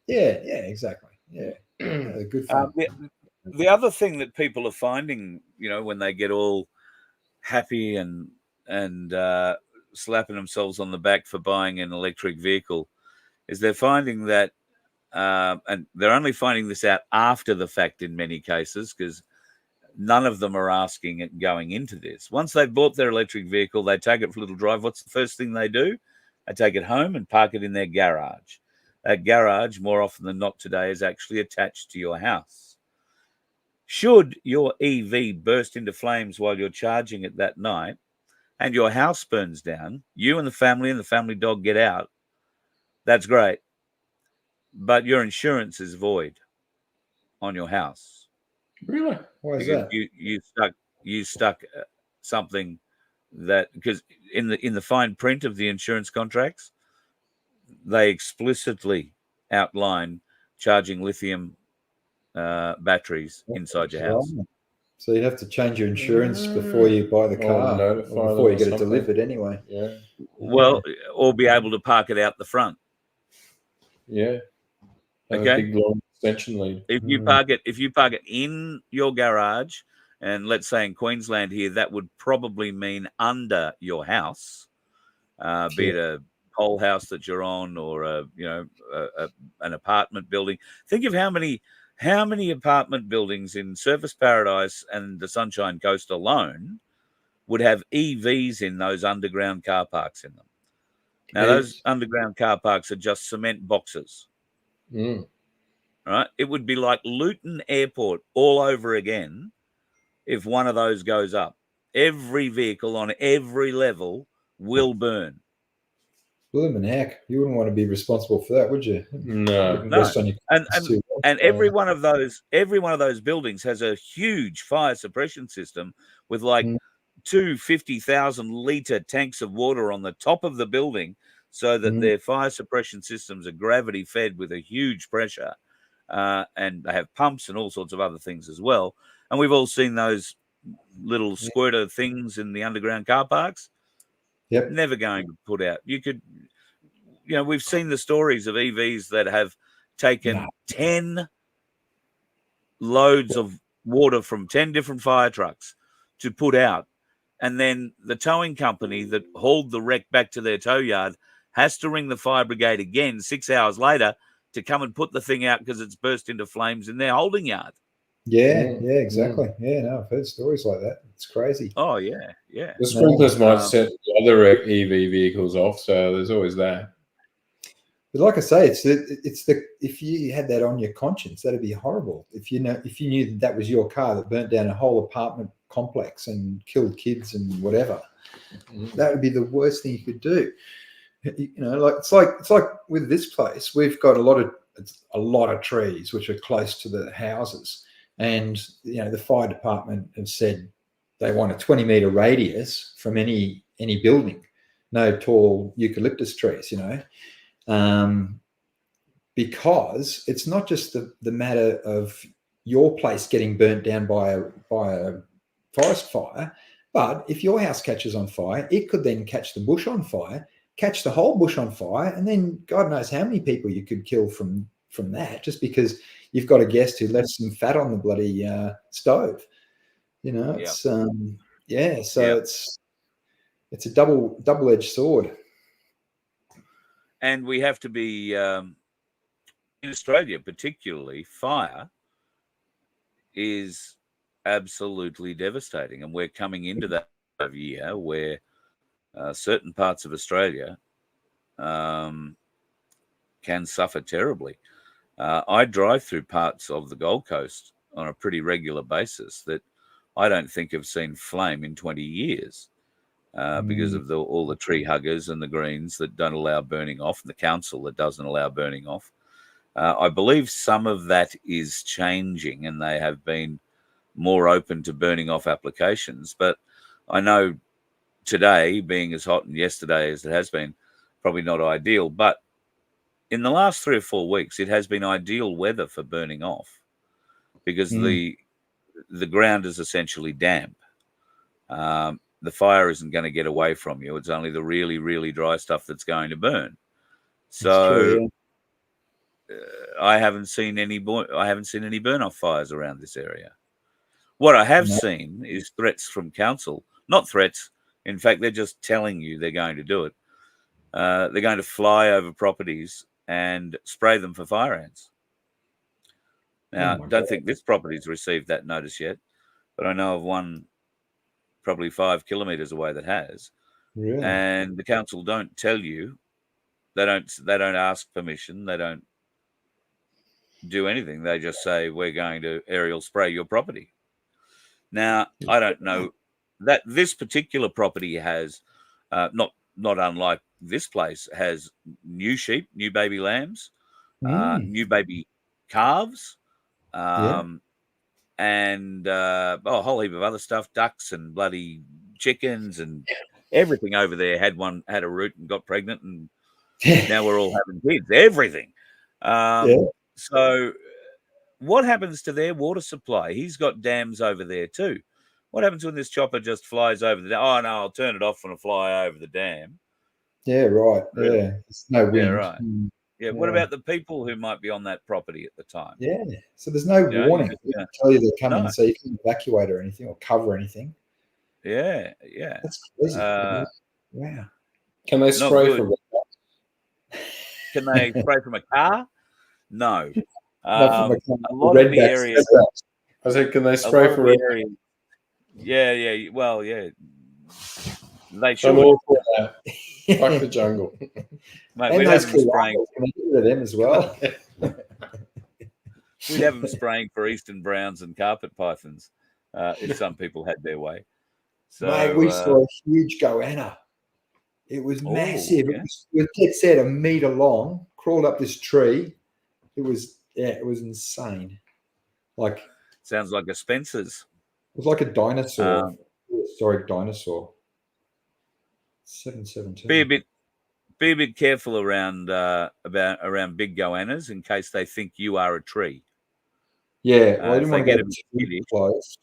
Yeah, exactly. Yeah, they're good fun. The other thing that people are finding, when they get all happy and slapping themselves on the back for buying an electric vehicle, is they're finding that, and they're only finding this out after the fact in many cases, because none of them are asking it going into this. Once they've bought their electric vehicle, they take it for a little drive. What's the first thing they do? They take it home and park it in their garage. That garage, more often than not today, is actually attached to your house. Should your EV burst into flames while you're charging it that night and your house burns down, you and the family dog get out, that's great. But your insurance is void on your house. Really? Why is Because that? you stuck something that, because in the fine print of the insurance contracts, they explicitly outline charging lithium batteries inside your house. Right. So you'd have to change your insurance before you buy the Or car, notify or them before you or get it something. delivered anyway. Yeah. Well, or be able to park it out the front. Yeah. Have Okay. a big long extension lead. If you park it in your garage, and let's say in Queensland here, that would probably mean under your house, be it a whole house that you're on, or an apartment building. Think of how many apartment buildings in Surfers Paradise and the Sunshine Coast alone would have EVs in those underground car parks in them. Now, those underground car parks are just cement boxes. Mm. Right? It would be like Luton Airport all over again if one of those goes up. Every vehicle on every level will burn. Blooming heck, you wouldn't want to be responsible for that, would you? No. Rest on your And every one of those buildings has a huge fire suppression system with like 50,000-litre tanks of water on the top of the building, so that their fire suppression systems are gravity fed with a huge pressure. And they have pumps and all sorts of other things as well. And we've all seen those little squirter things in the underground car parks. Yep. Never going to put out. We've seen the stories of EVs that have taken 10 loads of water from 10 different fire trucks to put out. And then the towing company that hauled the wreck back to their tow yard has to ring the fire brigade again 6 hours later to come and put the thing out because it's burst into flames in their holding yard. Yeah, exactly. Yeah, no, I've heard stories like that. It's crazy. Oh, yeah. The sprinklers might set the other EV vehicles off, so there's always that. But like I say, it's the if you had that on your conscience, that'd be horrible. If you knew that was your car that burnt down a whole apartment complex and killed kids and whatever, that would be the worst thing you could do. It's like with this place, we've got a lot of trees which are close to the houses, and the fire department have said they want a 20-meter radius from any building, no tall eucalyptus trees, because it's not just the matter of your place getting burnt down by a forest fire, but if your house catches on fire, it could then catch the bush on fire, catch the whole bush on fire, and then God knows how many people you could kill from that, just because you've got a guest who left some fat on the bloody stove. It's it's a double-edged sword. And we have to be, in Australia particularly, fire is absolutely devastating. And we're coming into that year where certain parts of Australia can suffer terribly. I drive through parts of the Gold Coast on a pretty regular basis that I don't think have seen flame in 20 years. because of all the tree huggers and the greens that don't allow burning off, and the council that doesn't allow burning off. I believe some of that is changing, and they have been more open to burning off applications. But I know today, being as hot and yesterday as it has been, probably not ideal. But in the last 3 or 4 weeks, it has been ideal weather for burning off, because the ground is essentially damp. The fire isn't going to get away from you. It's only the really, really dry stuff that's going to burn. So I haven't seen any burn off fires around this area. What I have seen is threats from council. Not threats. In fact, they're just telling you they're going to do it. They're going to fly over properties and spray them for fire ants. Now, I don't think this property's received that notice yet, but I know of one probably 5 kilometres away that has. Really? And the council don't tell you. They don't ask permission. They don't do anything. They just say, we're going to aerial spray your property. Now, I don't know that this particular property has, not unlike this place, has new sheep, new baby lambs, new baby calves, and a whole heap of other stuff, ducks and bloody chickens and everything over there had a root and got pregnant, and now we're all having kids, everything. So what happens to their water supply? He's got dams over there too. What happens when this chopper just flies over the dam? Oh, no, I'll turn it off when I fly over the dam. Yeah, right. Really? Yeah, there's no wind. Yeah, right. Yeah, what about the people who might be on that property at the time? Yeah, so there's no warning. They can tell you they're coming, so you can evacuate or anything or cover anything. Yeah. That's crazy. Wow. Can they spray from? Can they spray from a car? No. Not from a lot of the areas. I said, can they spray for areas? Yeah. Well, yeah. They should. I'm all for that. Fuck the jungle. and Mate, we'd those have them spraying. Can I get rid of them as well? We'd have them spraying for eastern browns and carpet pythons if some people had their way. So, mate, we saw a huge goanna. It was massive. Yeah. It said 1 meter long. Crawled up this tree. It was insane. Like, sounds like a Spencer's. It was like a dinosaur, historic dinosaur. 717. Be a bit careful around big goannas in case they think you are a tree. Yeah, well, I didn't want to get too close.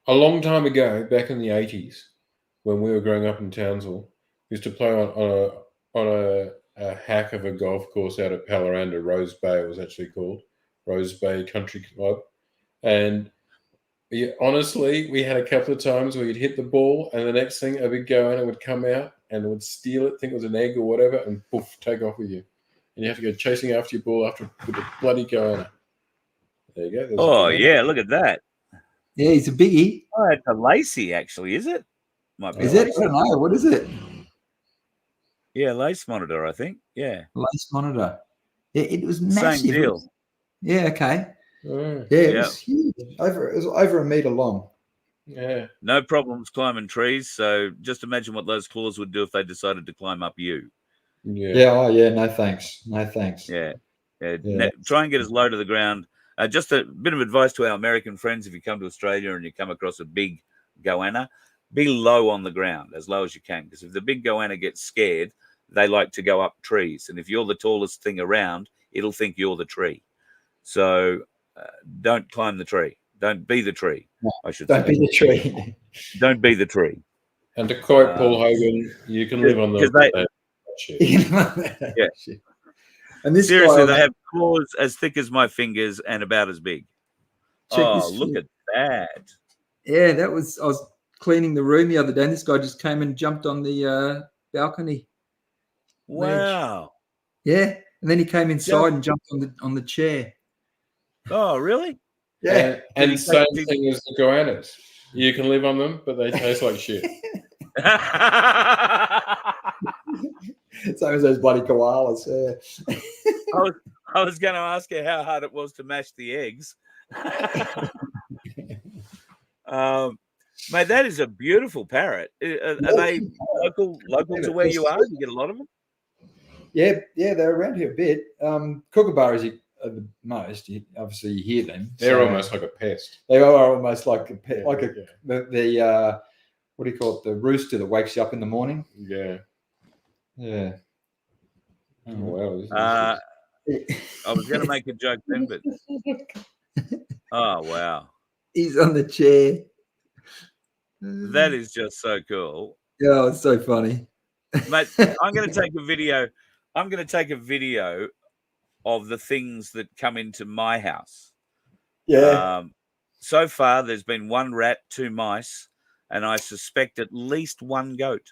A long time ago, back in the 80s, when we were growing up in Townsville, we used to play on a hack of a golf course out at Pallaranda, Rose Bay. It was actually called Rose Bay Country Club, and honestly, we had a couple of times where you'd hit the ball, and the next thing a big goanna would come out and would steal it, think it was an egg or whatever, and poof, take off with you. And you have to go chasing after your ball with a bloody goanna. There you go. There's yeah, look at that. Yeah, he's a biggie. Oh, it's a Lacey, actually, is it? Might be. Is it? I don't know. What is it? Yeah, lace monitor, I think. Yeah. Lace monitor. It was massive. Same deal. Yeah, okay. Yeah, it was huge. It was over 1 meter long. Yeah. No problems climbing trees. So just imagine what those claws would do if they decided to climb up you. Yeah. Oh, yeah. No thanks. Yeah. Try and get as low to the ground. Just a bit of advice to our American friends: if you come to Australia and you come across a big goanna, be low on the ground, as low as you can. Because if the big goanna gets scared, they like to go up trees. And if you're the tallest thing around, it'll think you're the tree. So don't climb the tree. Don't be the tree, I should say. Don't be the tree. Don't be the tree. And to quote Paul Hogan, you can live on the yeah. And this seriously, they have claws as thick as my fingers and about as big. Look at that. Yeah, I was cleaning the room the other day, and this guy just came and jumped on the balcony. Wow. Yeah. And then he came inside and jumped on the chair. Oh, really? Yeah. And same thing as the goannas. You can live on them, but they taste like shit. Same as those bloody koalas. Yeah. I was going to ask you how hard it was to mash the eggs. Mate, that is a beautiful parrot. Are they local to where you are? Do you get a lot of them? Yeah, they're around here a bit. Kookaburras are the most. Obviously, you hear them. They're almost like a pest. They are almost like a pet, Yeah, like the what do you call it? The rooster that wakes you up in the morning. Yeah. Yeah. Oh, wow. I was going to make a joke then, but oh wow, He's on the chair. that is just so cool. Yeah, it's so funny. Mate, I'm going to take a video. I'm going to take a video of the things that come into my house. Yeah. So far, there's been 1 rat, 2 mice, and I suspect at least 1 goat.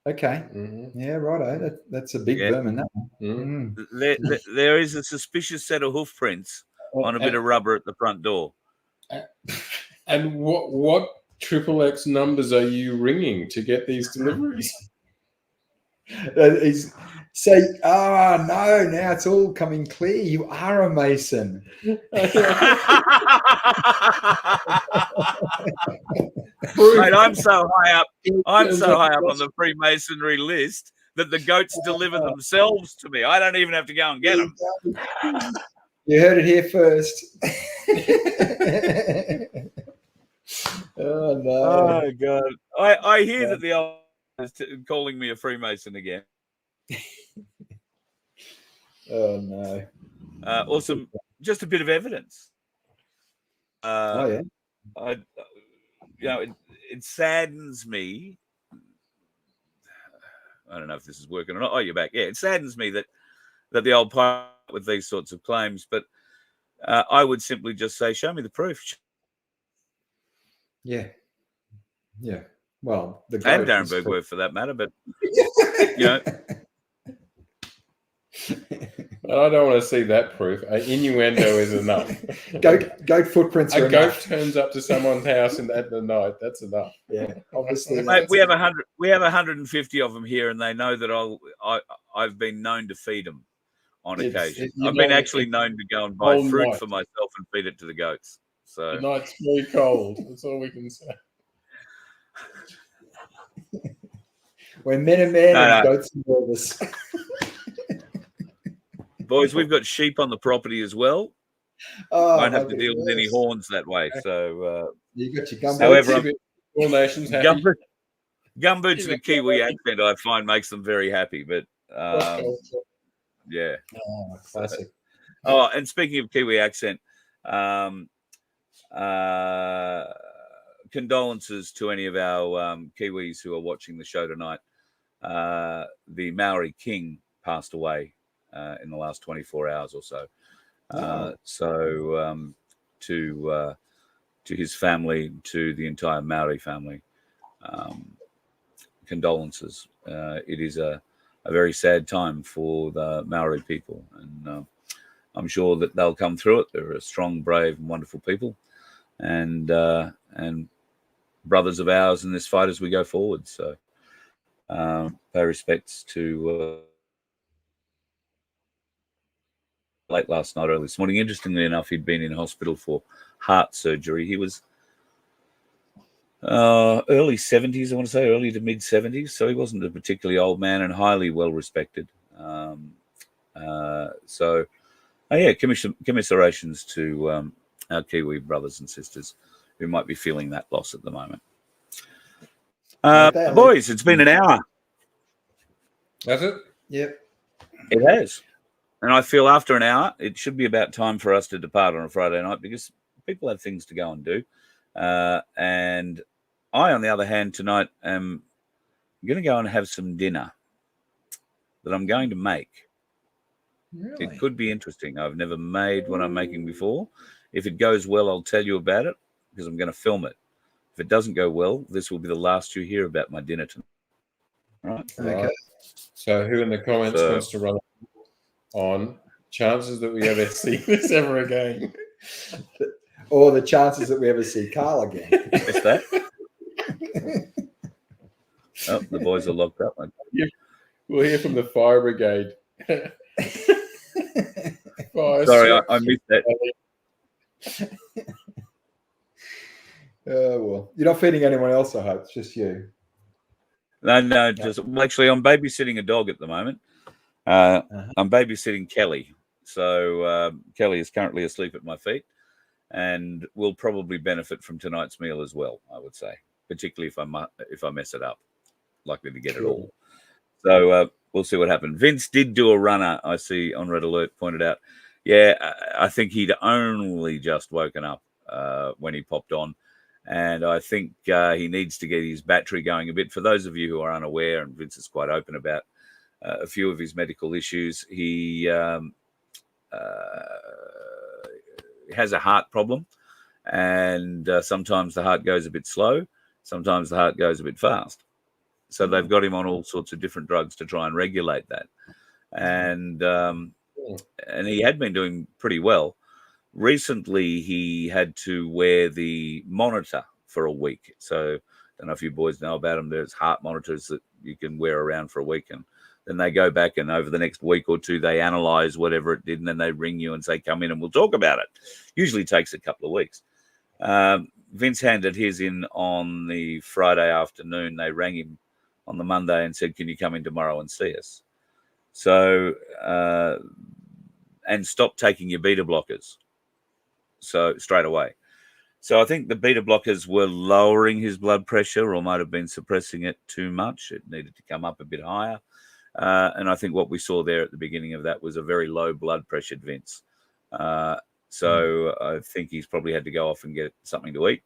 Okay. Mm-hmm. Yeah, righto. That's a big vermin. That one. Mm-hmm. There is a suspicious set of hoof prints on a bit of rubber at the front door. And what XXX numbers are you ringing to get these deliveries? Say, no, now it's all coming clear. You are a Mason. Mate, I'm so high up. I'm so high up on the Freemasonry list that the goats deliver themselves to me. I don't even have to go and get them. You heard it here first. Oh no! Oh God! I hear that the old is calling me a Freemason again. Oh no! Awesome! Just a bit of evidence. Oh yeah. It saddens me. I don't know if this is working or not. Oh, you're back. Yeah, it saddens me that the old pirate with these sorts of claims, but I would simply just say, show me the proof. Yeah. Yeah. Well, the and Darren Bergwerth for that matter, but I don't want to see that proof. Innuendo is enough. Goat footprints are a goat enough. turns up to someone's house at the night. That's enough. Yeah, obviously. Mate, we have 100. We have 150 of them here, and they know that I've been known to feed them on occasion. I've been actually known to go and buy fruit for myself and feed it to the goats. So the night's very cold. That's all we can say. We're men and men and goats and brothers. Boys, we've got sheep on the property as well. Won't have to deal with any horns that way. So you got your gumboots. However, all nations happy. Gumboots and a Kiwi accent, I find, makes them very happy. But yeah, classic. And speaking of Kiwi accent, condolences to any of our Kiwis who are watching the show tonight. The Maori king passed away in the last 24 hours or so. So to his family, to the entire Maori family, condolences. It is a very sad time for the Maori people, and I'm sure that they'll come through it. They're a strong, brave, and wonderful people, and brothers of ours in this fight as we go forward. So pay respects to late last night, early this morning. Interestingly enough, he'd been in hospital for heart surgery. He was early 70s, I want to say, early to mid 70s. So he wasn't a particularly old man and highly well respected. Commiserations to our Kiwi brothers and sisters who might be feeling that loss at the moment. Boys, it's been an hour. Has it? Yep. It has. And I feel after an hour, it should be about time for us to depart on a Friday night because people have things to go and do. And I, on the other hand, tonight am going to go and have some dinner that I'm going to make. Really? It could be interesting. I've never made what I'm making before. If it goes well, I'll tell you about it because I'm going to film it. If it doesn't go well, this will be the last you hear about my dinner tonight. Right? Okay. So who in the comments wants to run on chances that we ever see this ever again? Or the chances that we ever see Carl again. What's that? Oh, the boys are locked up. We'll hear from the fire brigade. Sorry, I missed that. Well, you're not feeding anyone else, I hope. It's just you. No, just actually, I'm babysitting a dog at the moment. I'm babysitting Kelly. So Kelly is currently asleep at my feet and will probably benefit from tonight's meal as well, I would say, particularly if I mess it up. Likely to get it all. So we'll see what happens. Vince did do a runner, I see on Red Alert pointed out. Yeah, I think he'd only just woken up when he popped on. And I think he needs to get his battery going a bit. For those of you who are unaware, and Vince is quite open about a few of his medical issues, he has a heart problem. And sometimes the heart goes a bit slow. Sometimes the heart goes a bit fast. So they've got him on all sorts of different drugs to try and regulate that. And he had been doing pretty well. Recently, he had to wear the monitor for a week. So I don't know if you boys know about them. There's heart monitors that you can wear around for a week. And then they go back and over the next week or two, they analyze whatever it did. And then they ring you and say, come in and we'll talk about it. Usually takes a couple of weeks. Vince handed his in on the Friday afternoon. They rang him on the Monday and said, can you come in tomorrow and see us? So, and stop taking your beta blockers. So straight away. So I think the beta blockers were lowering his blood pressure or might have been suppressing it too much. It needed to come up a bit higher. And I think what we saw there at the beginning of that was a very low blood pressure Vince. So I think he's probably had to go off and get something to eat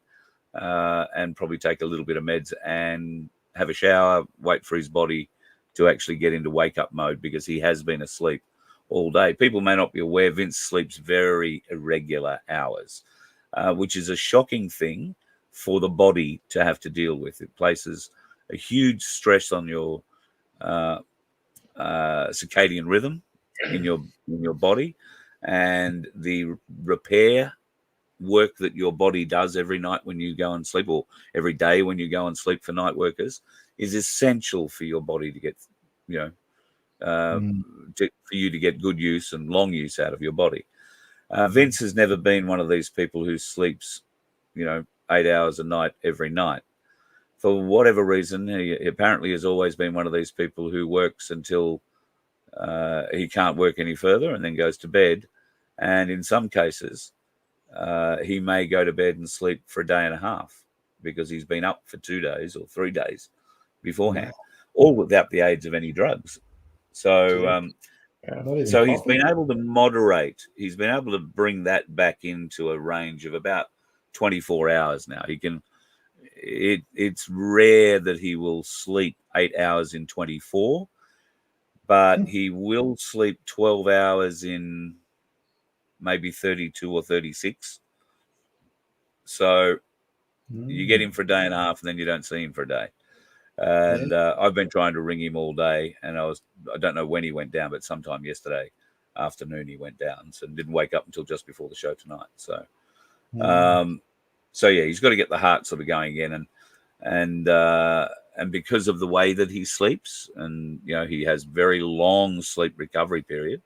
and probably take a little bit of meds and have a shower, wait for his body to actually get into wake-up mode because he has been asleep all day. People may not be aware Vince sleeps very irregular hours, which is a shocking thing for the body to have to deal with. It places a huge stress on your circadian rhythm in your body, and the repair work that your body does every night when you go and sleep, or every day when you go and sleep for night workers, is essential for your body to get, for you to get good use and long use out of your body. Vince has never been one of these people who sleeps, 8 hours a night every night. For whatever reason, he apparently has always been one of these people who works until he can't work any further and then goes to bed. And in some cases, he may go to bed and sleep for a day and a half because he's been up for 2 days or 3 days beforehand, all without the aids of any drugs. So, so he's been able to moderate. He's been able to bring that back into a range of about 24 hours now. He can. It's rare that he will sleep 8 hours in 24, but he will sleep 12 hours in maybe 32 or 36. So you get him for a day and a half, and then you don't see him for a day. And I've been trying to ring him all day, and I don't know when he went down, but sometime yesterday afternoon he went down, so didn't wake up until just before the show tonight. So, so yeah, he's got to get the heart sort of going again, and because of the way that he sleeps, and he has very long sleep recovery period.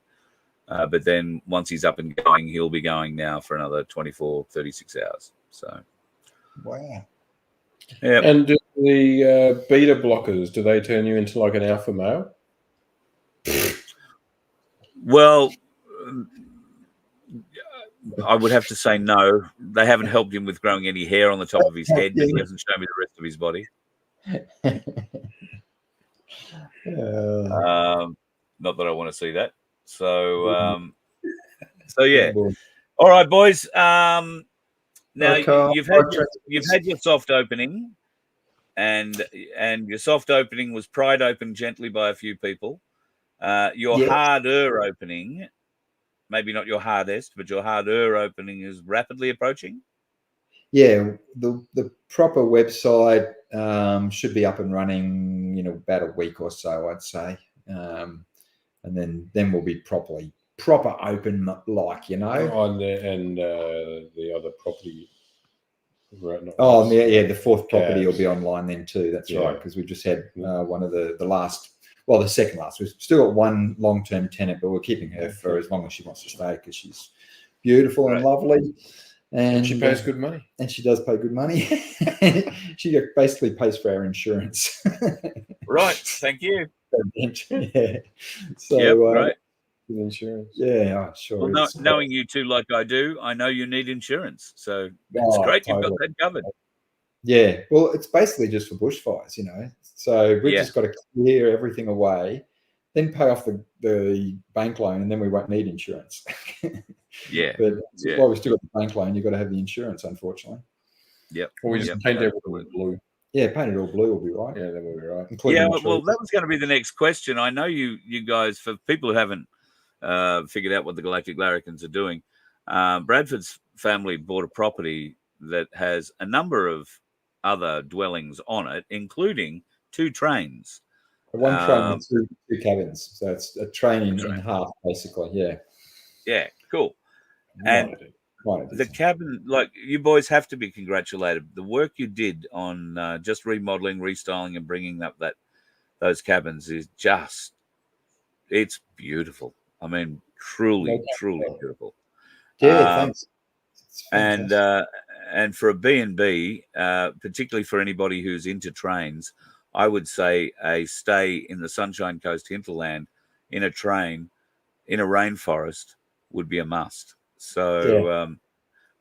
But then once he's up and going, he'll be going now for another 24, 36 hours. So, wow. Yeah. And do the beta blockers, do they turn you into like an alpha male? Well, I would have to say no. They haven't helped him with growing any hair on the top of his head, but he hasn't shown me the rest of his body. Not that I want to see that. So, so yeah. All right, boys. Now you've had your soft opening, and your soft opening was pried open gently by a few people. Your harder opening, maybe not your hardest, but your harder opening is rapidly approaching. Yeah, the proper website should be up and running, about a week or so, I'd say, and then we'll be proper open, On the other property. Right, the fourth property will be online then too. That's right, because we just had one of the last. Well, the second last. We've still got one long-term tenant, but we're keeping her for as long as she wants to stay because she's beautiful and lovely. And she pays good money. And she does pay good money. She basically pays for our insurance. Right. Thank you. Yeah. So, Yep, right. With insurance. Yeah, sure. Well, is. knowing you two like I do, I know you need insurance. So it's great Totally. you've got that covered. Yeah, well, it's basically just for bushfires, you know. So we've Yeah. just got to clear everything away, then pay off the bank loan, and then we won't need insurance. Yeah. But Yeah. while we still got the bank loan, you've got to have the insurance, unfortunately. Yep. Or we just paint everything blue. Yeah, paint it all blue will be right. Yeah, that will be right. Yeah, well, that was going to be the next question. I know you guys, for people who haven't figured out what the Galactic Larrikins are doing, Bradford's family bought a property that has a number of other dwellings on it, including 2 trains. One train with two cabins. So it's a train in half, basically. Yeah. Yeah, cool. And the cabin, like, you boys have to be congratulated. The work you did on just remodeling, restyling, and bringing up those cabins is just, it's beautiful. I mean, truly beautiful. Yeah, thanks. And for a B&B, particularly for anybody who's into trains, I would say a stay in the Sunshine Coast hinterland in a train in a rainforest would be a must. So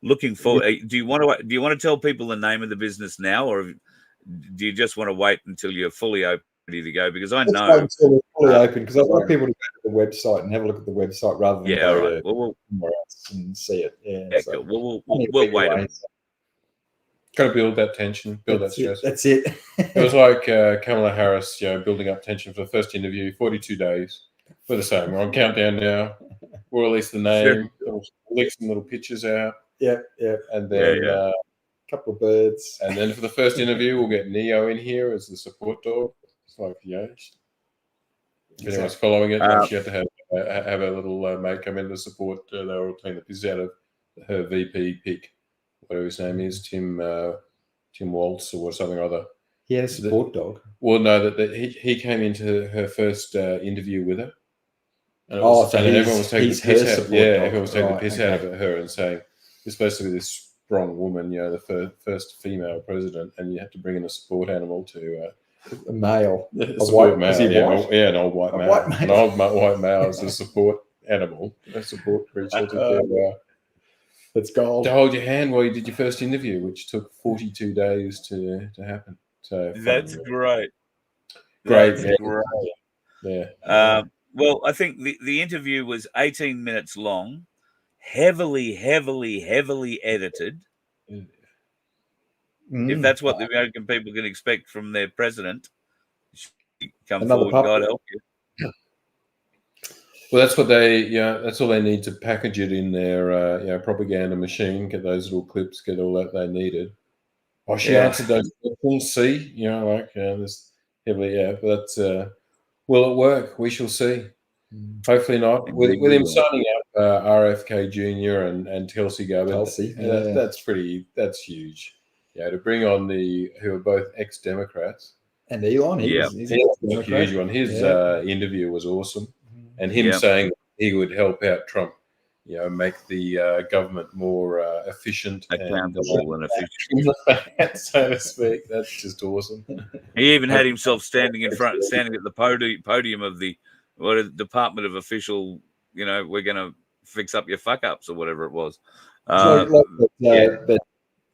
looking forward. Do you want to tell people the name of the business now, or do you just want to wait until you're fully open, ready to go? Because I know until we're fully open, because I want people to go to the website and have a look at the website rather than go to somewhere else and see it. Yeah, so cool. We'll wait a minute. Got to build that tension, build that stress. That's it. It was like Kamala Harris, building up tension for the first interview, 42 days. We're the same. We're on countdown now. We'll release the name. We'll lick some little pictures out. Yep. And then a couple of birds. And then for the first interview, we'll get Neo in here as the support dog. It's like, if anyone's following it, she had to have a little mate come in to support. They were all taking the piss out of her VP pick, whatever his name is, Tim Waltz or something or other. He had a support dog. Well, no, that he came into her first interview with her. And everyone was taking the piss out. Everyone was taking the piss out of her and saying, "You're supposed to be this strong woman, the first female president, and you have to bring in a support animal to a male, a white male, an old white male, an old white male as a support animal, a support creature That's gold. To hold your hand while you did your first interview, which took 42 days to happen. So that's great. Great. That's great. Yeah. Well, I think the interview was 18 minutes long, heavily edited. If that's what the American people can expect from their president, come forward, God help you. Well, that's what that's all they need to package it in their propaganda machine. Get those little clips, get all that they needed. Oh, she answered those questions. See, this heavily, but that's will it work? We shall see. Hopefully not. With him signing up RFK Jr. and Tulsi Gabbard, that's huge. Yeah, to bring on who are both ex-Democrats. And Elon, he's a huge one. His interview was awesome, and him saying he would help out Trump, make the government more efficient, accountable, and efficient, so to speak. That's just awesome. He even had himself standing at the podium of the Department of Official. We're going to fix up your fuck ups or whatever it was.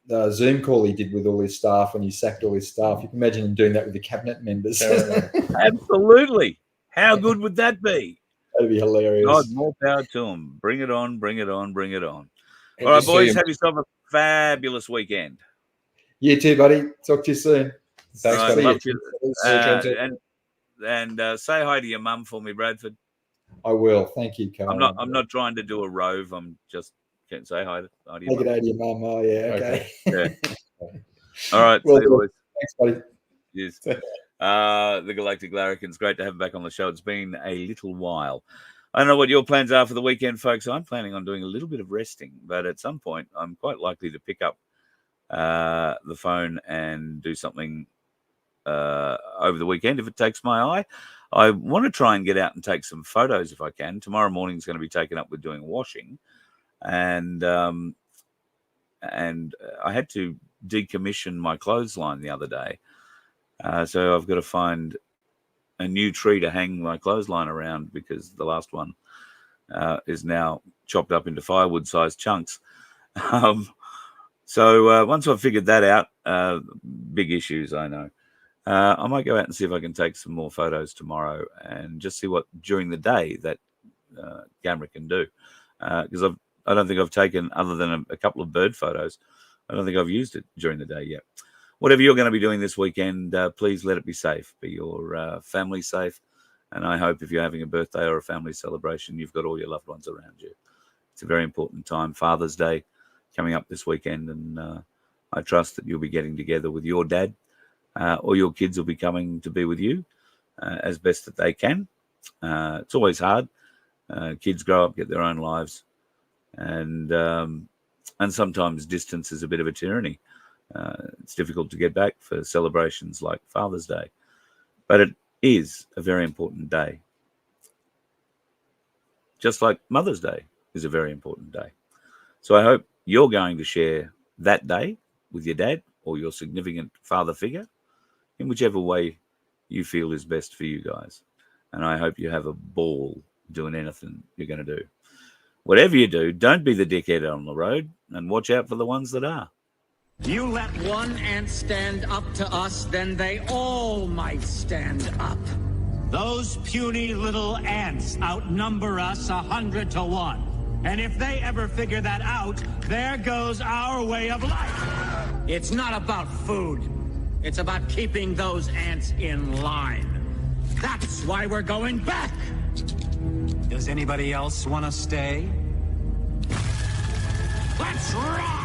The Zoom call he did with all his staff when he sacked all his staff. You can imagine him doing that with the cabinet members. Absolutely. How good would that be? That'd be hilarious. God, more power to him. Bring it on, bring it on, bring it on. All right, boys, have yourself a fabulous weekend. You too, buddy. Talk to you soon. Thanks, buddy. And say hi to your mum for me, Bradford. I will. Thank you, Carl. I'm not trying to do a rove. I'm just can't say hi to your mum. Take it out to your mum. Oh, yeah. Okay. All right. Well, see you, boys. Thanks, buddy. Yes. The Galactic Larrikins. Great to have him back on the show. It's been a little while. I don't know what your plans are for the weekend, folks. I'm planning on doing a little bit of resting, but at some point, I'm quite likely to pick up the phone and do something over the weekend if it takes my eye. I want to try and get out and take some photos if I can. Tomorrow morning is going to be taken up with doing washing, and and I had to decommission my clothesline the other day. So I've got to find a new tree to hang my clothesline around because the last one is now chopped up into firewood-sized chunks. So once I've figured that out, big issues, I know. I might go out and see if I can take some more photos tomorrow and just see what during the day that camera can do. Because I don't think I've taken, other than a couple of bird photos, I don't think I've used it during the day yet. Whatever you're going to be doing this weekend, please let it be safe. Be your family safe. And I hope if you're having a birthday or a family celebration, you've got all your loved ones around you. It's a very important time. Father's Day coming up this weekend. And I trust that you'll be getting together with your dad, or your kids will be coming to be with you as best that they can. It's always hard. Kids grow up, get their own lives. And sometimes distance is a bit of a tyranny. It's difficult to get back for celebrations like Father's Day. But it is a very important day. Just like Mother's Day is a very important day. So I hope you're going to share that day with your dad or your significant father figure in whichever way you feel is best for you guys. And I hope you have a ball doing anything you're going to do. Whatever you do, don't be the dickhead on the road and watch out for the ones that are. You let one ant stand up to us, then they all might stand up. Those puny little ants outnumber us 100 to 1. And if they ever figure that out, there goes our way of life. It's not about food. It's about keeping those ants in line. That's why we're going back. Does anybody else want to stay? Let's rock!